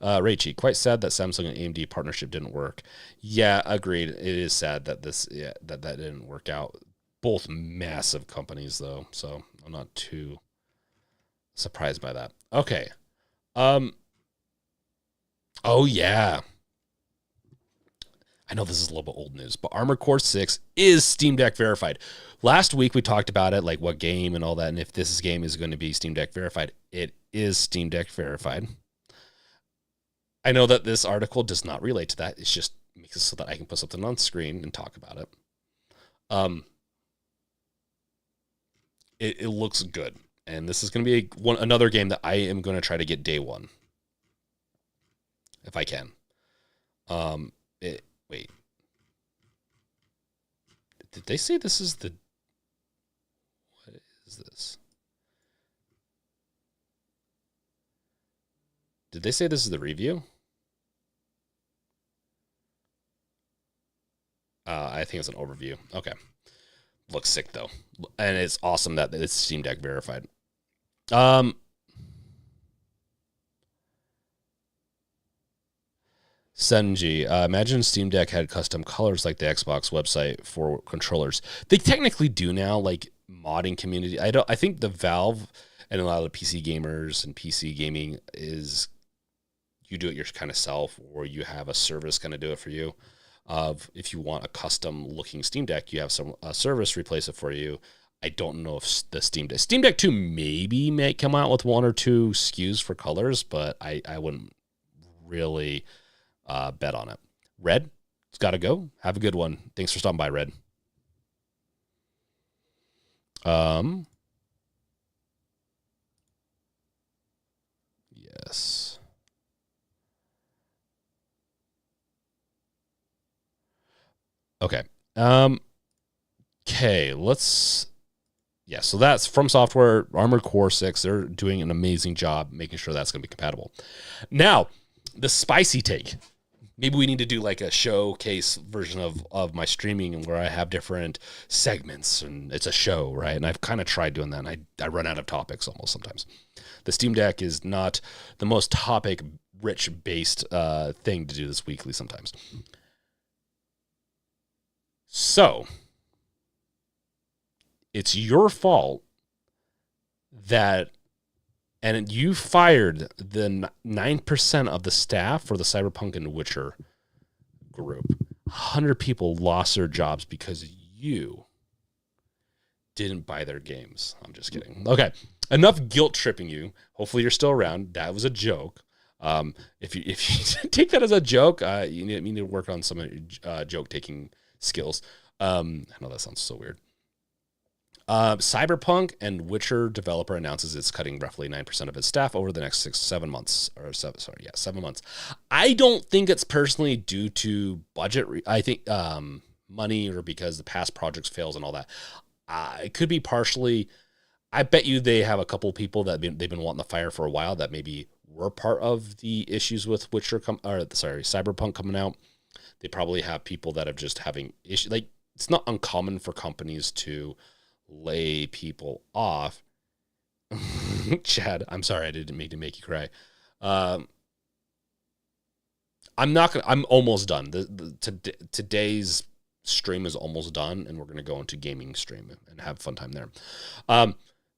Speaker 1: Raichi, quite sad that Samsung and AMD partnership didn't work. Yeah, agreed. It is sad that that didn't work out. Both massive companies though, so I'm not too surprised by that. Okay. Oh yeah. I know this is a little bit old news, but Armored Core 6 is Steam Deck verified. Last week we talked about it, like what game and all that, and if this game is going to be Steam Deck verified. It is Steam Deck verified. I know that this article does not relate to that. It's just makes it so that I can put something on screen and talk about it. It looks good, and this is going to be another game that I am going to try to get day one, if I can. Wait. Did they say this is the... What is this? Did they say this is the review? I think it's an overview. Okay. Looks sick, though. And it's awesome that it's Steam Deck verified. Senji, imagine Steam Deck had custom colors like the Xbox website for controllers. They technically do now, like modding community. I think the Valve and a lot of the PC gamers and PC gaming is you do it your kind of self, or you have a service kind of do it for you. If you want a custom looking Steam Deck, you have a service replace it for you. I don't know if the Steam Deck 2 maybe may come out with 1 or 2 SKUs for colors, but I wouldn't really bet on it. Red, it's got to go. Have a good one. Thanks for stopping by, Red. Yes. Okay. Okay, so that's From Software, Armored Core 6. They're doing an amazing job making sure that's going to be compatible. Now, the spicy take. Maybe we need to do like a showcase version of my streaming where I have different segments and it's a show, right? And I've kind of tried doing that, and I run out of topics almost sometimes. The Steam Deck is not the most topic-rich based thing to do this weekly sometimes. So, it's your fault that, and you fired the 9% of the staff for the Cyberpunk and Witcher group. 100 people lost their jobs because you didn't buy their games. I'm just kidding. Okay, enough guilt tripping you. Hopefully you're still around. That was a joke. If you take that as a joke, you need to work on some joke taking skills. I know that sounds so weird. Cyberpunk and Witcher developer announces it's cutting roughly 9% of its staff over the next 7 months. 7 months. I don't think it's personally due to budget. I think money, or because the past projects fails and all that. It could be partially. I bet you they have a couple people that they've been wanting to fire for a while that maybe were part of the issues with Cyberpunk coming out. They probably have people that are just having issues. Like, it's not uncommon for companies to lay people off. Chad, I'm sorry, I didn't mean to make you cry. I'm almost done. Today's stream is almost done, and we're going to go into gaming stream and have a fun time there.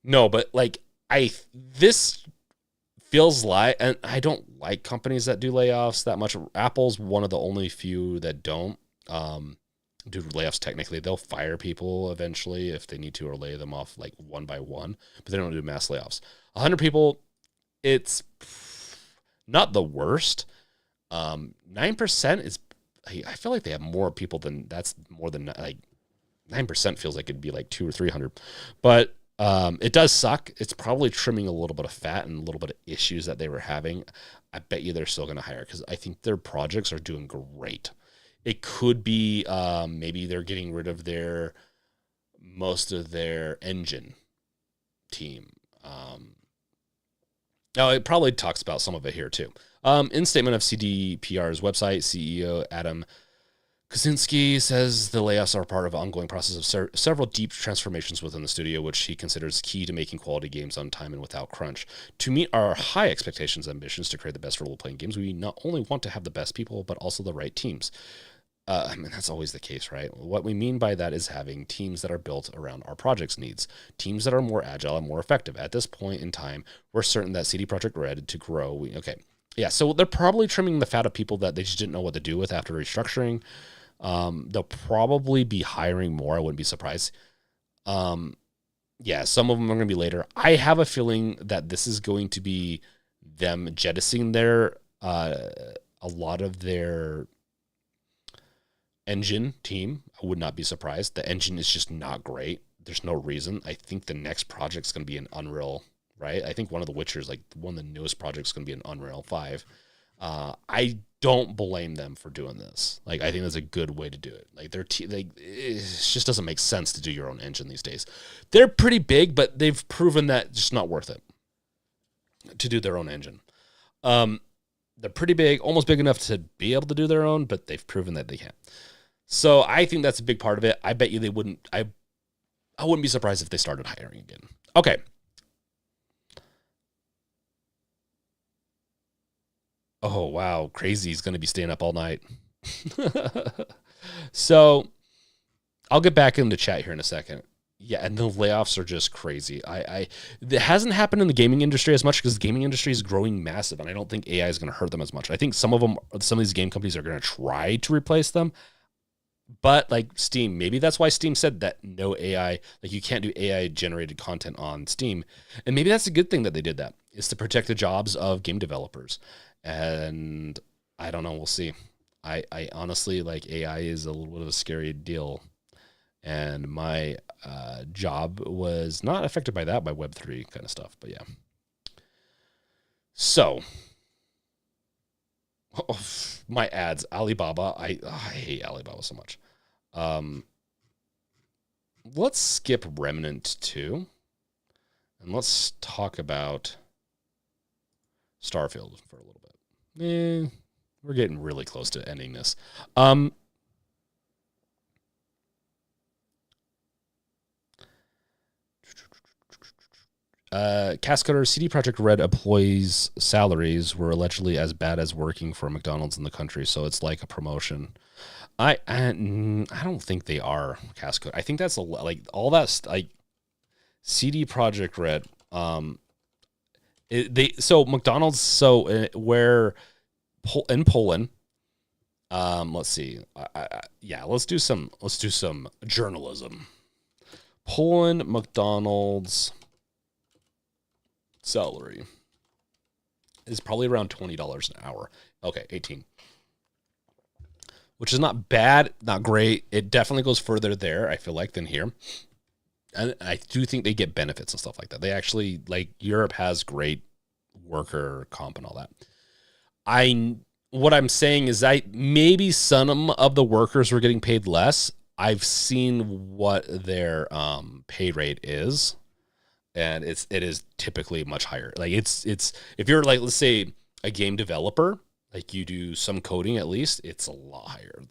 Speaker 1: No, but like this feels like, and I don't like companies that do layoffs that much. Apple's one of the only few that don't do layoffs. Technically, they'll fire people eventually if they need to, or lay them off like one by one, but they don't do mass layoffs. 100 people, it's not the worst. 9% is, I feel like they have more people than that's more than like 9% feels like it'd be like 200 or 300, but it does suck. It's probably trimming a little bit of fat and a little bit of issues that they were having. I bet you they're still going to hire because I think their projects are doing great. It could be maybe they're getting rid of most of their engine team. Now, it probably talks about some of it here too. In statement of CDPR's website, CEO Adam Kaczynski says the layoffs are part of an ongoing process of several deep transformations within the studio, which he considers key to making quality games on time and without crunch. To meet our high expectations and ambitions to create the best role-playing games, we not only want to have the best people, but also the right teams. I mean, that's always the case, right? What we mean by that is having teams that are built around our project's needs, teams that are more agile and more effective. At this point in time, we're certain that CD Projekt Red to grow. Yeah, so they're probably trimming the fat of people that they just didn't know what to do with after restructuring. They'll probably be hiring more. I wouldn't be surprised. Yeah, some of them are going to be later. I have a feeling that this is going to be them jettisoning a lot of their engine team. I would not be surprised. The engine is just not great. There's no reason. I think the next project's going to be an Unreal, right? I think one of the Witchers, like one of the newest projects, is going to be an Unreal 5. I don't blame them for doing this. Like, I think that's a good way to do it. Like, it just doesn't make sense to do your own engine these days. They're pretty big, but they've proven that it's just not worth it to do their own engine. They're pretty big, almost big enough to be able to do their own, but they've proven that they can't. So I think that's a big part of it. I bet you they wouldn't. I wouldn't be surprised if they started hiring again. Okay. Oh, wow. Crazy's going to be staying up all night. So I'll get back into chat here in a second. Yeah, and the layoffs are just crazy. It hasn't happened in the gaming industry as much because the gaming industry is growing massive, and I don't think AI is going to hurt them as much. I think some of these game companies are going to try to replace them. But like Steam, maybe that's why Steam said that no AI, like you can't do AI generated content on Steam. And maybe that's a good thing that they did that, is to protect the jobs of game developers. And I don't know, we'll see. I honestly, like, AI is a little bit of a scary deal. And my job was not affected by that, by Web3 kind of stuff. But yeah. So, my ads, Alibaba. I hate Alibaba so much. Let's skip Remnant 2. And let's talk about Starfield for a little bit. We're getting really close to ending this. Cascutter, CD Projekt Red employees' salaries were allegedly as bad as working for McDonald's in the country, so it's like a promotion. I don't think they are, Cascutter. I think that's like all that like CD Projekt Red. McDonald's. Where in Poland. Let's see. Let's do some journalism. Poland McDonald's salary is probably around $20 an hour. Okay, 18. Which is not bad, not great. It definitely goes further there, I feel like, than here. And I do think they get benefits and stuff like that. They actually, like, Europe has great worker comp and all that. What I'm saying is maybe some of the workers were getting paid less. I've seen what their pay rate is, and it is typically much higher. Like it's if you're like, let's say, a game developer, like you do some coding at least, it's a lot higher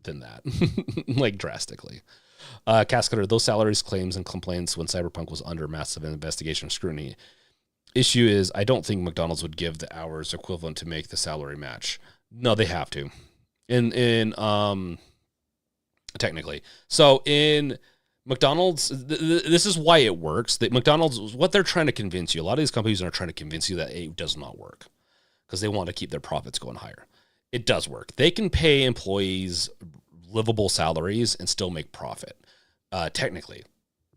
Speaker 1: than that, like drastically. Cascutter, those salaries, claims, and complaints when Cyberpunk was under massive investigation and scrutiny. Issue is, I don't think McDonald's would give the hours equivalent to make the salary match. No, they have to. Technically. So in McDonald's, this is why it works. That McDonald's, what they're trying to convince you, a lot of these companies are trying to convince you that it does not work because they want to keep their profits going higher. It does work. They can pay employees livable salaries and still make profit. Technically.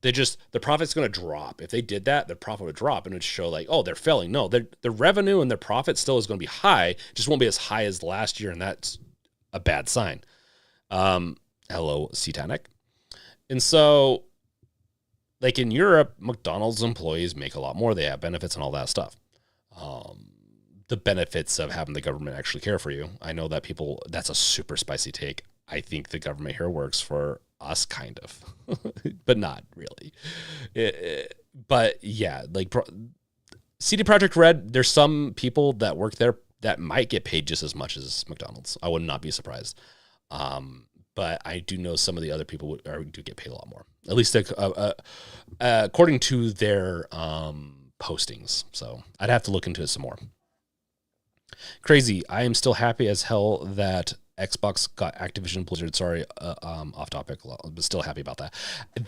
Speaker 1: The profit's going to drop. If they did that, their profit would drop and it would show like, oh, they're failing. No, their revenue and their profit still is going to be high. Just won't be as high as last year, and that's a bad sign. Hello, Satanic. And so, like in Europe, McDonald's employees make a lot more. They have benefits and all that stuff. The benefits of having the government actually care for you. I know that that's a super spicy take. I think the government here works for us, kind of, but not really. But yeah, like CD Projekt Red, there's some people that work there that might get paid just as much as McDonald's. I would not be surprised. But I do know some of the other people do get paid a lot more, at least according to their postings. So I'd have to look into it some more. Crazy. I am still happy as hell that Xbox got Activision Blizzard. Sorry, off topic, but still happy about that.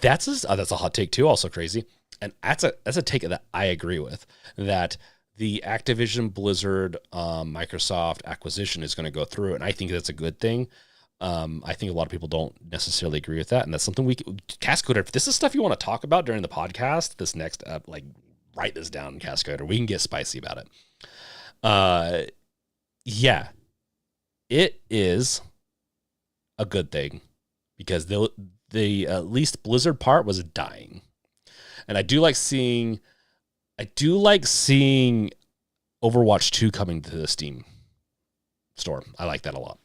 Speaker 1: That's a hot take too. Also crazy, and that's a take that I agree with. That the Activision Blizzard Microsoft acquisition is going to go through, and I think that's a good thing. I think a lot of people don't necessarily agree with that, and that's something Cascoder, if this is stuff you want to talk about during the podcast, this next write this down, Cascoder. We can get spicy about it. Yeah, it is a good thing because the at least Blizzard part was dying, and I do like seeing Overwatch 2 coming to the Steam store. I like that a lot.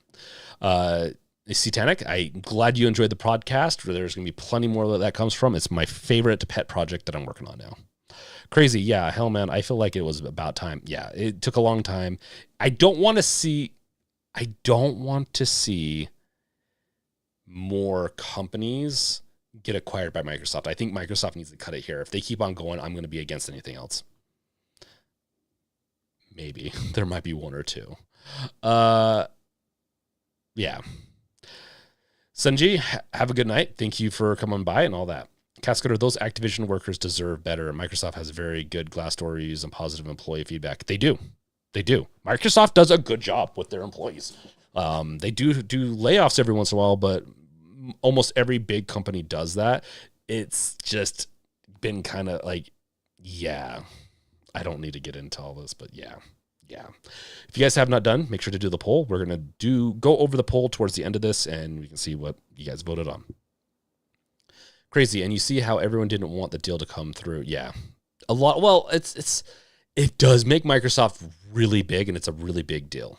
Speaker 1: Satanic, I'm glad you enjoyed the podcast. There's going to be plenty more that comes from. It's my favorite pet project that I'm working on now. Crazy. Yeah, hell, man. I feel like it was about time. Yeah, it took a long time. I don't want to see more companies get acquired by Microsoft. I think Microsoft needs to cut it here. If they keep on going, I'm going to be against anything else. Maybe there might be one or two. Yeah. Sanji, have a good night. Thank you for coming by and all that. Cascader, those Activision workers deserve better. Microsoft has very good Glassdoor reviews and positive employee feedback. They do. Microsoft does a good job with their employees. They do layoffs every once in a while, but almost every big company does that. It's just been kind of like, yeah, I don't need to get into all this, but yeah. If you guys have not done, make sure to do the poll. We're going to go over the poll towards the end of this, and we can see what you guys voted on. Crazy. And you see how everyone didn't want the deal to come through. Yeah. A lot. Well, it does make Microsoft really big, and it's a really big deal.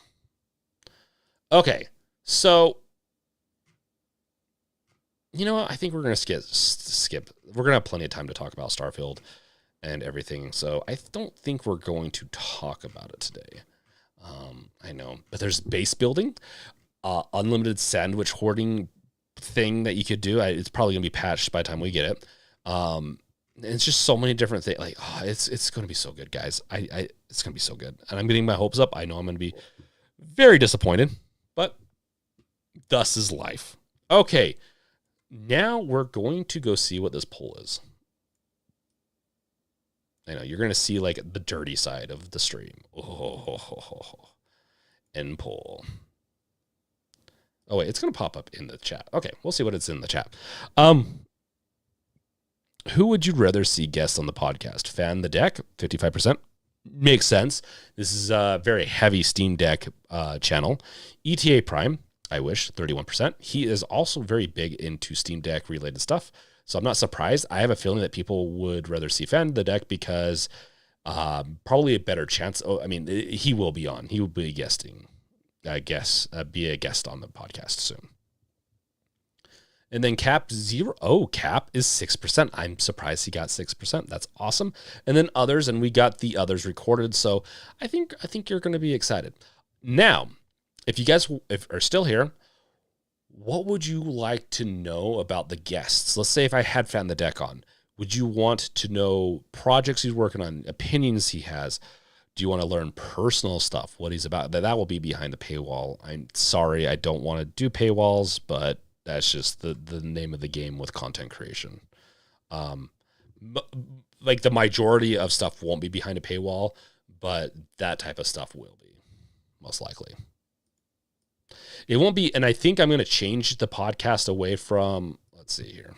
Speaker 1: Okay. So, you know what? I think we're going to skip. We're going to have plenty of time to talk about Starfield and everything. So I don't think we're going to talk about it today. I know, but there's base building, unlimited sandwich hoarding thing that you could do. It's probably going to be patched by the time we get it. It's just so many different things. Like, it's going to be so good, guys. It's going to be so good. And I'm getting my hopes up. I know I'm going to be very disappointed, but thus is life. Okay. Now we're going to go see what this poll is. I know you're going to see like the dirty side of the stream. End poll. Oh wait, it's going to pop up in the chat. Okay, we'll see what it's in the chat. Who would you rather see guest on the podcast? Fan the Deck, 55%. Makes sense. This is a very heavy Steam Deck channel. ETA Prime, I wish, 31%. He is also very big into Steam Deck related stuff. So I'm not surprised. I have a feeling that people would rather see Fan the Deck because probably a better chance. Oh, I mean, he will be on. He will be guesting. Be a guest on the podcast soon. And then Cap Zero. Oh, Cap is 6%. I'm surprised he got 6%. That's awesome. And then others, and we got the others recorded. So I think you're going to be excited. Now, if you guys are still here, what would you like to know about the guests? Let's say if I had Fan the Deck on, would you want to know projects he's working on, opinions he has? Do you want to learn personal stuff, what he's about? That will be behind the paywall. I'm sorry, I don't want to do paywalls, but that's just the name of the game with content creation. Like the majority of stuff won't be behind a paywall, but that type of stuff will be, most likely. It won't be, and I think I'm going to change the podcast away from, let's see here.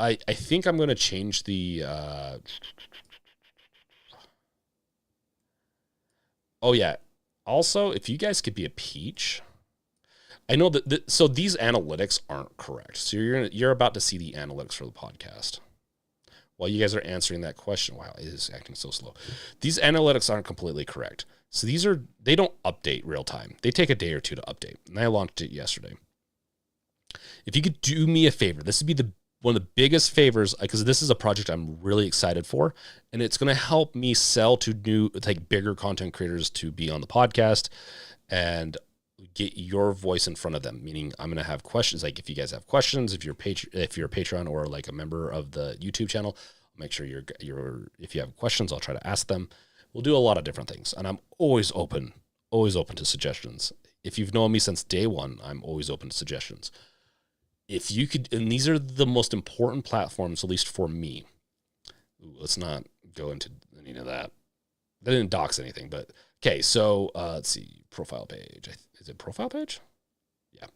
Speaker 1: I think I'm going to change the, oh yeah. Also, if you guys could be a peach, I know that, so these analytics aren't correct. So you're about to see the analytics for the podcast. While you guys are answering that question, wow, it is acting so slow. These analytics aren't completely correct. So they don't update real time. They take a day or two to update. And I launched it yesterday. If you could do me a favor, this would be the one of the biggest favors, because this is a project I'm really excited for, and it's going to help me sell to new, like bigger content creators to be on the podcast and get your voice in front of them. Meaning, I'm going to have questions. Like if you guys have questions, if you're a Patreon or like a member of the YouTube channel, make sure if you have questions, I'll try to ask them. We'll do a lot of different things, and I'm always open to suggestions. If you've known me since day one, I'm always open to suggestions. If you could, and these are the most important platforms, at least for me. Ooh, let's not go into any of that. They didn't dox anything, but okay. So let's see, profile page. Is it profile page? Yeah.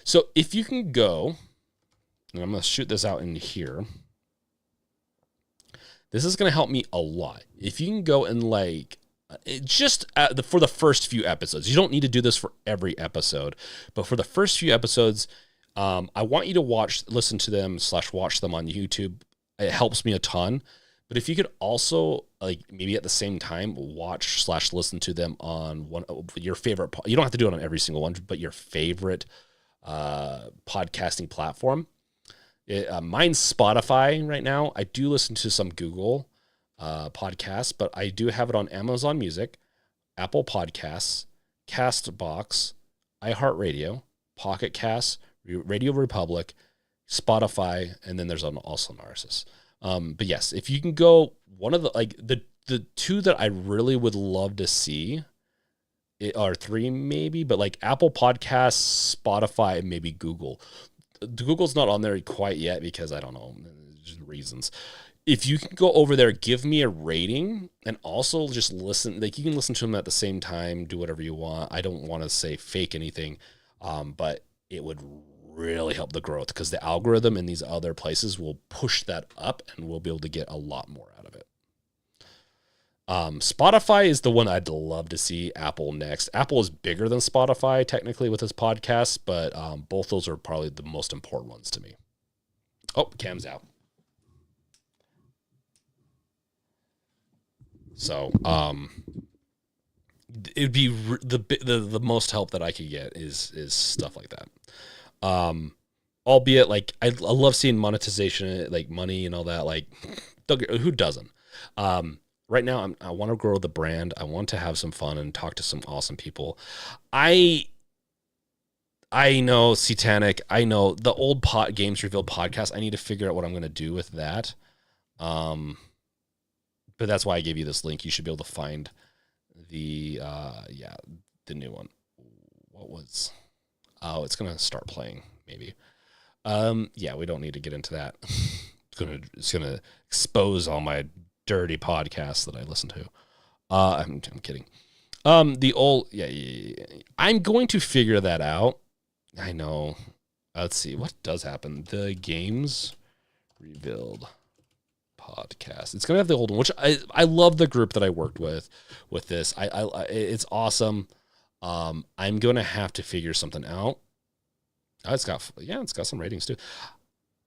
Speaker 1: So if you can go, and I'm going to shoot this out in here. This is going to help me a lot. If you can go and like, for the first few episodes, you don't need to do this for every episode, but for the first few episodes, I want you to listen to them / watch them on YouTube. It helps me a ton. But if you could also like maybe at the same time watch / listen to them on one of your favorite, you don't have to do it on every single one, but your favorite podcasting platform. Mine's Spotify right now. I do listen to some Google podcasts, but I do have it on Amazon Music, Apple Podcasts, Castbox, iHeartRadio, Pocket Casts, Radio Republic, Spotify, and then there's also an RSS. But yes, if you can go, one of the two that I really would love to see are three maybe, but like Apple Podcasts, Spotify, and maybe Google. Google's not on there quite yet because I don't know, just reasons. If you can go over there, give me a rating, and also just listen. Like you can listen to them at the same time, do whatever you want. I don't want to say fake anything, but it would really help the growth because the algorithm in these other places will push that up, and we'll be able to get a lot more out of it. Spotify is the one I'd love to see. Apple next. Apple is bigger than Spotify technically with its podcast, but both those are probably the most important ones to me. Oh, Cam's out. So it'd be the most help that I could get is stuff like that. Albeit like I love seeing monetization, like money and all that. Like who doesn't? Right now, I want to grow the brand. I want to have some fun and talk to some awesome people. I know Satanic. I know the old Games Revealed podcast. I need to figure out what I'm going to do with that. But that's why I gave you this link. You should be able to find the new one. What was? Oh, it's going to start playing maybe. Yeah, we don't need to get into that. It's gonna expose all my dirty podcasts that I listen to. I'm kidding. The old, yeah. I'm going to figure that out. I know. Let's see what does happen. The Games Revealed podcast. It's gonna have the old one, which I love the group that I worked with this. It's awesome. I'm gonna have to figure something out. It's got some ratings too.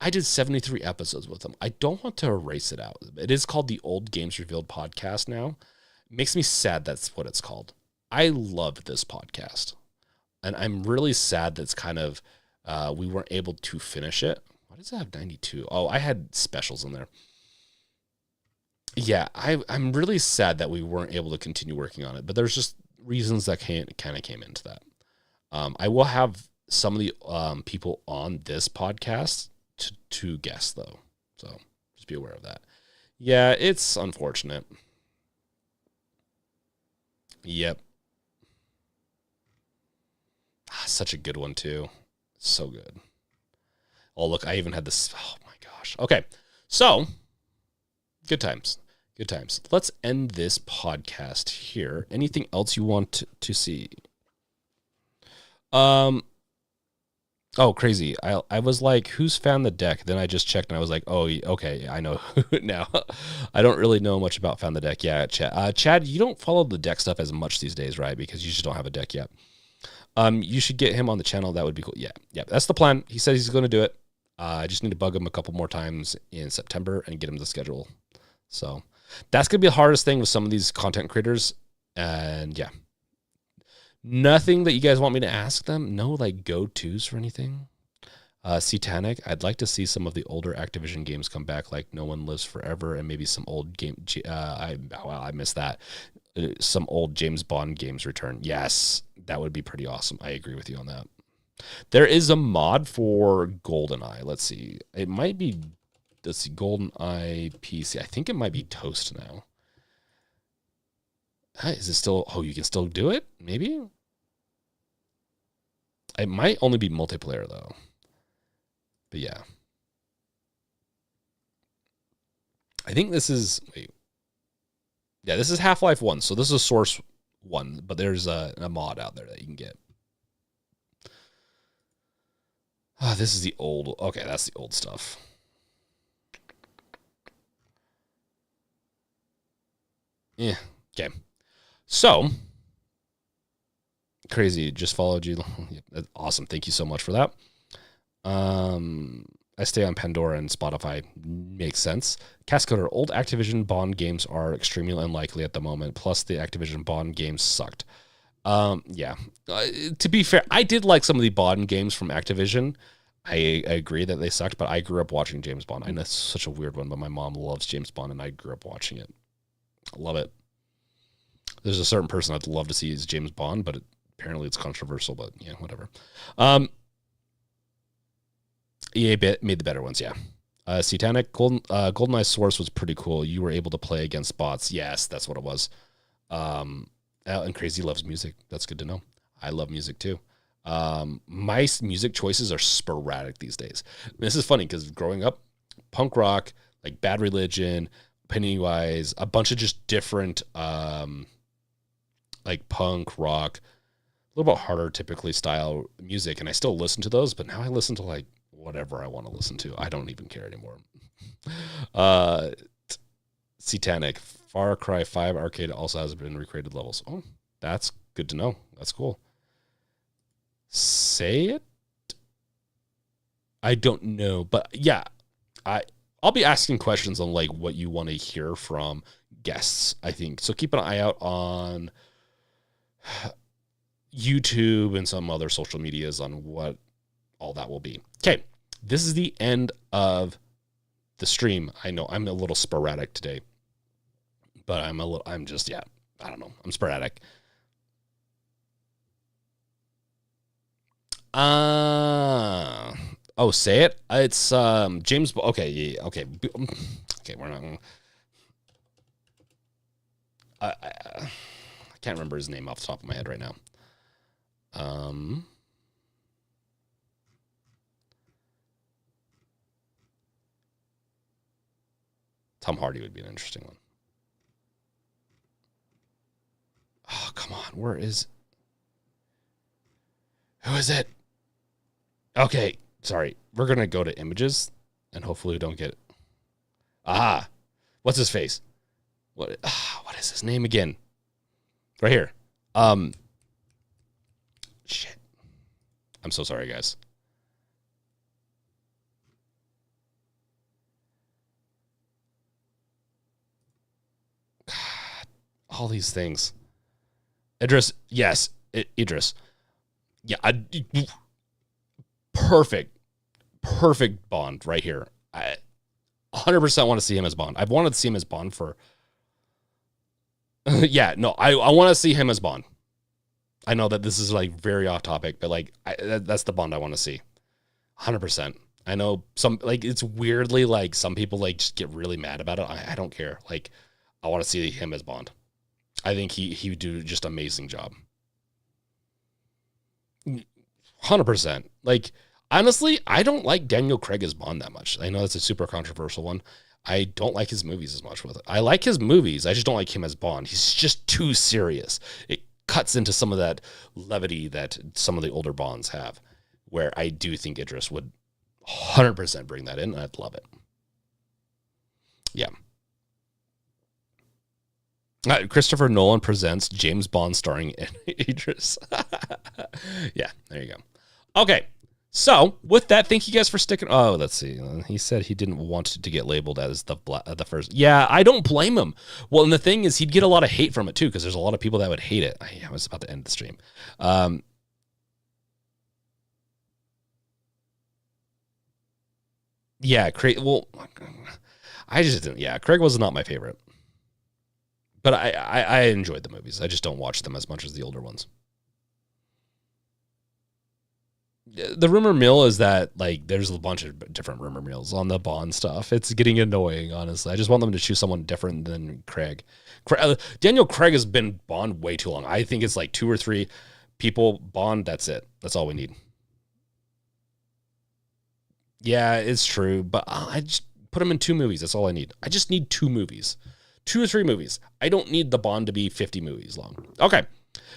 Speaker 1: I did 73 episodes with them. I don't want to erase it out. It is called the Old Games Revealed podcast now. It makes me sad that's what it's called. I loved this podcast. And I'm really sad that's kind of, we weren't able to finish it. Why does it have 92? Oh, I had specials in there. Yeah, I'm really sad that we weren't able to continue working on it. But there's just reasons that kind of came into that. I will have some of the people on this podcast to guess though, so just be aware of that. Yeah, it's unfortunate. Yep. Such a good one too. So good. Oh look, I even had this. Oh my gosh. Okay, so good times. Let's end this podcast here. Anything else you want to see? Oh, crazy. I was like, who's found the deck? Then I just checked and I was like, oh, okay, I know now. I don't really know much about found the deck. Yeah, Chad, you don't follow the deck stuff as much these days, right? Because you just don't have a deck yet. You should get him on the channel. That would be cool. Yeah, that's the plan. He says he's going to do it. I just need to bug him a couple more times in September and get him the schedule. So that's going to be the hardest thing with some of these content creators. And yeah. Nothing that you guys want me to ask them? No, like go-tos or anything? Satanic, I'd like to see some of the older Activision games come back, like No One Lives Forever, and maybe some old game. I missed that. Some old James Bond games return. Yes, that would be pretty awesome. I agree with you on that. There is a mod for GoldenEye. Let's see. It might be, let's see, GoldenEye PC. I think it might be toast now. Is it still, oh, you can still do it? Maybe? It might only be multiplayer, though. But yeah. I think this is, wait. Yeah, this is Half-Life 1. So this is Source 1, but there's a mod out there that you can get. This is the old, okay, that's the old stuff. Yeah, okay. So, crazy, just followed you. Awesome, thank you so much for that. I stay on Pandora and Spotify. Makes sense. Cascoder, old Activision Bond games are extremely unlikely at the moment. Plus, the Activision Bond games sucked. Yeah. To be fair, I did like some of the Bond games from Activision. I agree that they sucked, but I grew up watching James Bond. I know it's such a weird one, but my mom loves James Bond, and I grew up watching it. I love it. There's a certain person I'd love to see as James Bond, but apparently it's controversial, but yeah, whatever. EA made the better ones, yeah. Satanic, GoldenEye Source was pretty cool. You were able to play against bots. Yes, that's what it was. And Crazy loves music. That's good to know. I love music too. My music choices are sporadic these days. This is funny because growing up, punk rock, like Bad Religion, Pennywise, a bunch of just different, like punk rock, a little bit harder typically style music. And I still listen to those, but now I listen to like whatever I want to listen to. I don't even care anymore. Satanic, Far Cry 5 Arcade also has been recreated levels. Oh, that's good to know. That's cool. Say it? I don't know, but yeah, I'll be asking questions on like what you want to hear from guests, I think. So keep an eye out on YouTube and some other social medias on what all that will be. Okay, this is the end of the stream. I know I'm a little sporadic today, but I'm just, yeah, I don't know. I'm sporadic. Oh, say it. It's James. Okay, yeah, okay, okay. We're not. I can't remember his name off the top of my head right now. Tom Hardy would be an interesting one. Oh, come on. Who is it? Okay, sorry. We're going to go to images and hopefully we don't get... what's his face? What is his name again? Right here. Shit. I'm so sorry, guys. God, all these things. Idris, yes, Idris. Yeah, perfect Bond right here. I 100% want to see him as Bond. I've wanted to see him as Bond for... yeah, no, I want to see him as Bond. I know that this is like very off topic, but like that's the Bond I want to see. 100%. I know some, like, it's weirdly like some people like just get really mad about it. I don't care. Like, I want to see him as Bond. I think he would do just an amazing job. 100%. Like, honestly, I don't like Daniel Craig as Bond that much. I know that's a super controversial one. I don't like his movies as much with it. I like his movies. I just don't like him as Bond. He's just too serious. It cuts into some of that levity that some of the older Bonds have, where I do think Idris would 100% bring that in. I'd love it. Yeah. Christopher Nolan presents James Bond starring Idris. Yeah, there you go. Okay. So, with that, thank you guys for sticking... Oh, let's see. He said he didn't want to get labeled as the first... Yeah, I don't blame him. Well, and the thing is, he'd get a lot of hate from it, too, because there's a lot of people that would hate it. I was about to end the stream. Yeah, Craig. Well, I just didn't. Yeah, Craig was not my favorite. But I enjoyed the movies. I just don't watch them as much as the older ones. The rumor mill is that, like, there's a bunch of different rumor mills on the Bond stuff. It's getting annoying, honestly. I just want them to choose someone different than Craig. Daniel Craig has been Bond way too long. I think it's like 2 or 3 people Bond. That's it. That's all we need. Yeah, it's true. But I just put him in 2 movies. That's all I need. I just need 2 movies. 2 or 3 movies. I don't need the Bond to be 50 movies long. Okay.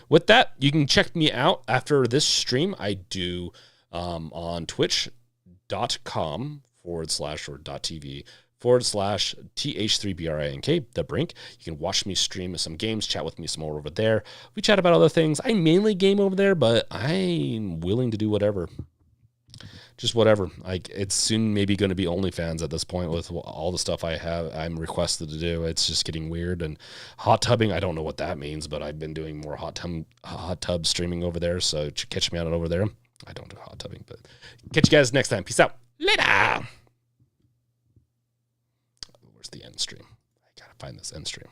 Speaker 1: With that, you can check me out after this stream. I do on twitch.com / or .tv / th3brink, the Brink. You can watch me stream some games, chat with me some more over there. We chat about other things. I mainly game over there, but I'm willing to do whatever. Just whatever. Like, it's soon maybe going to be OnlyFans at this point with all the stuff I'm requested to do. It's just getting weird. And hot tubbing, I don't know what that means, but I've been doing more hot tub streaming over there. So catch me out over there. I don't do hot tubbing, but catch you guys next time. Peace out. Later. Where's the end stream? I gotta find this end stream.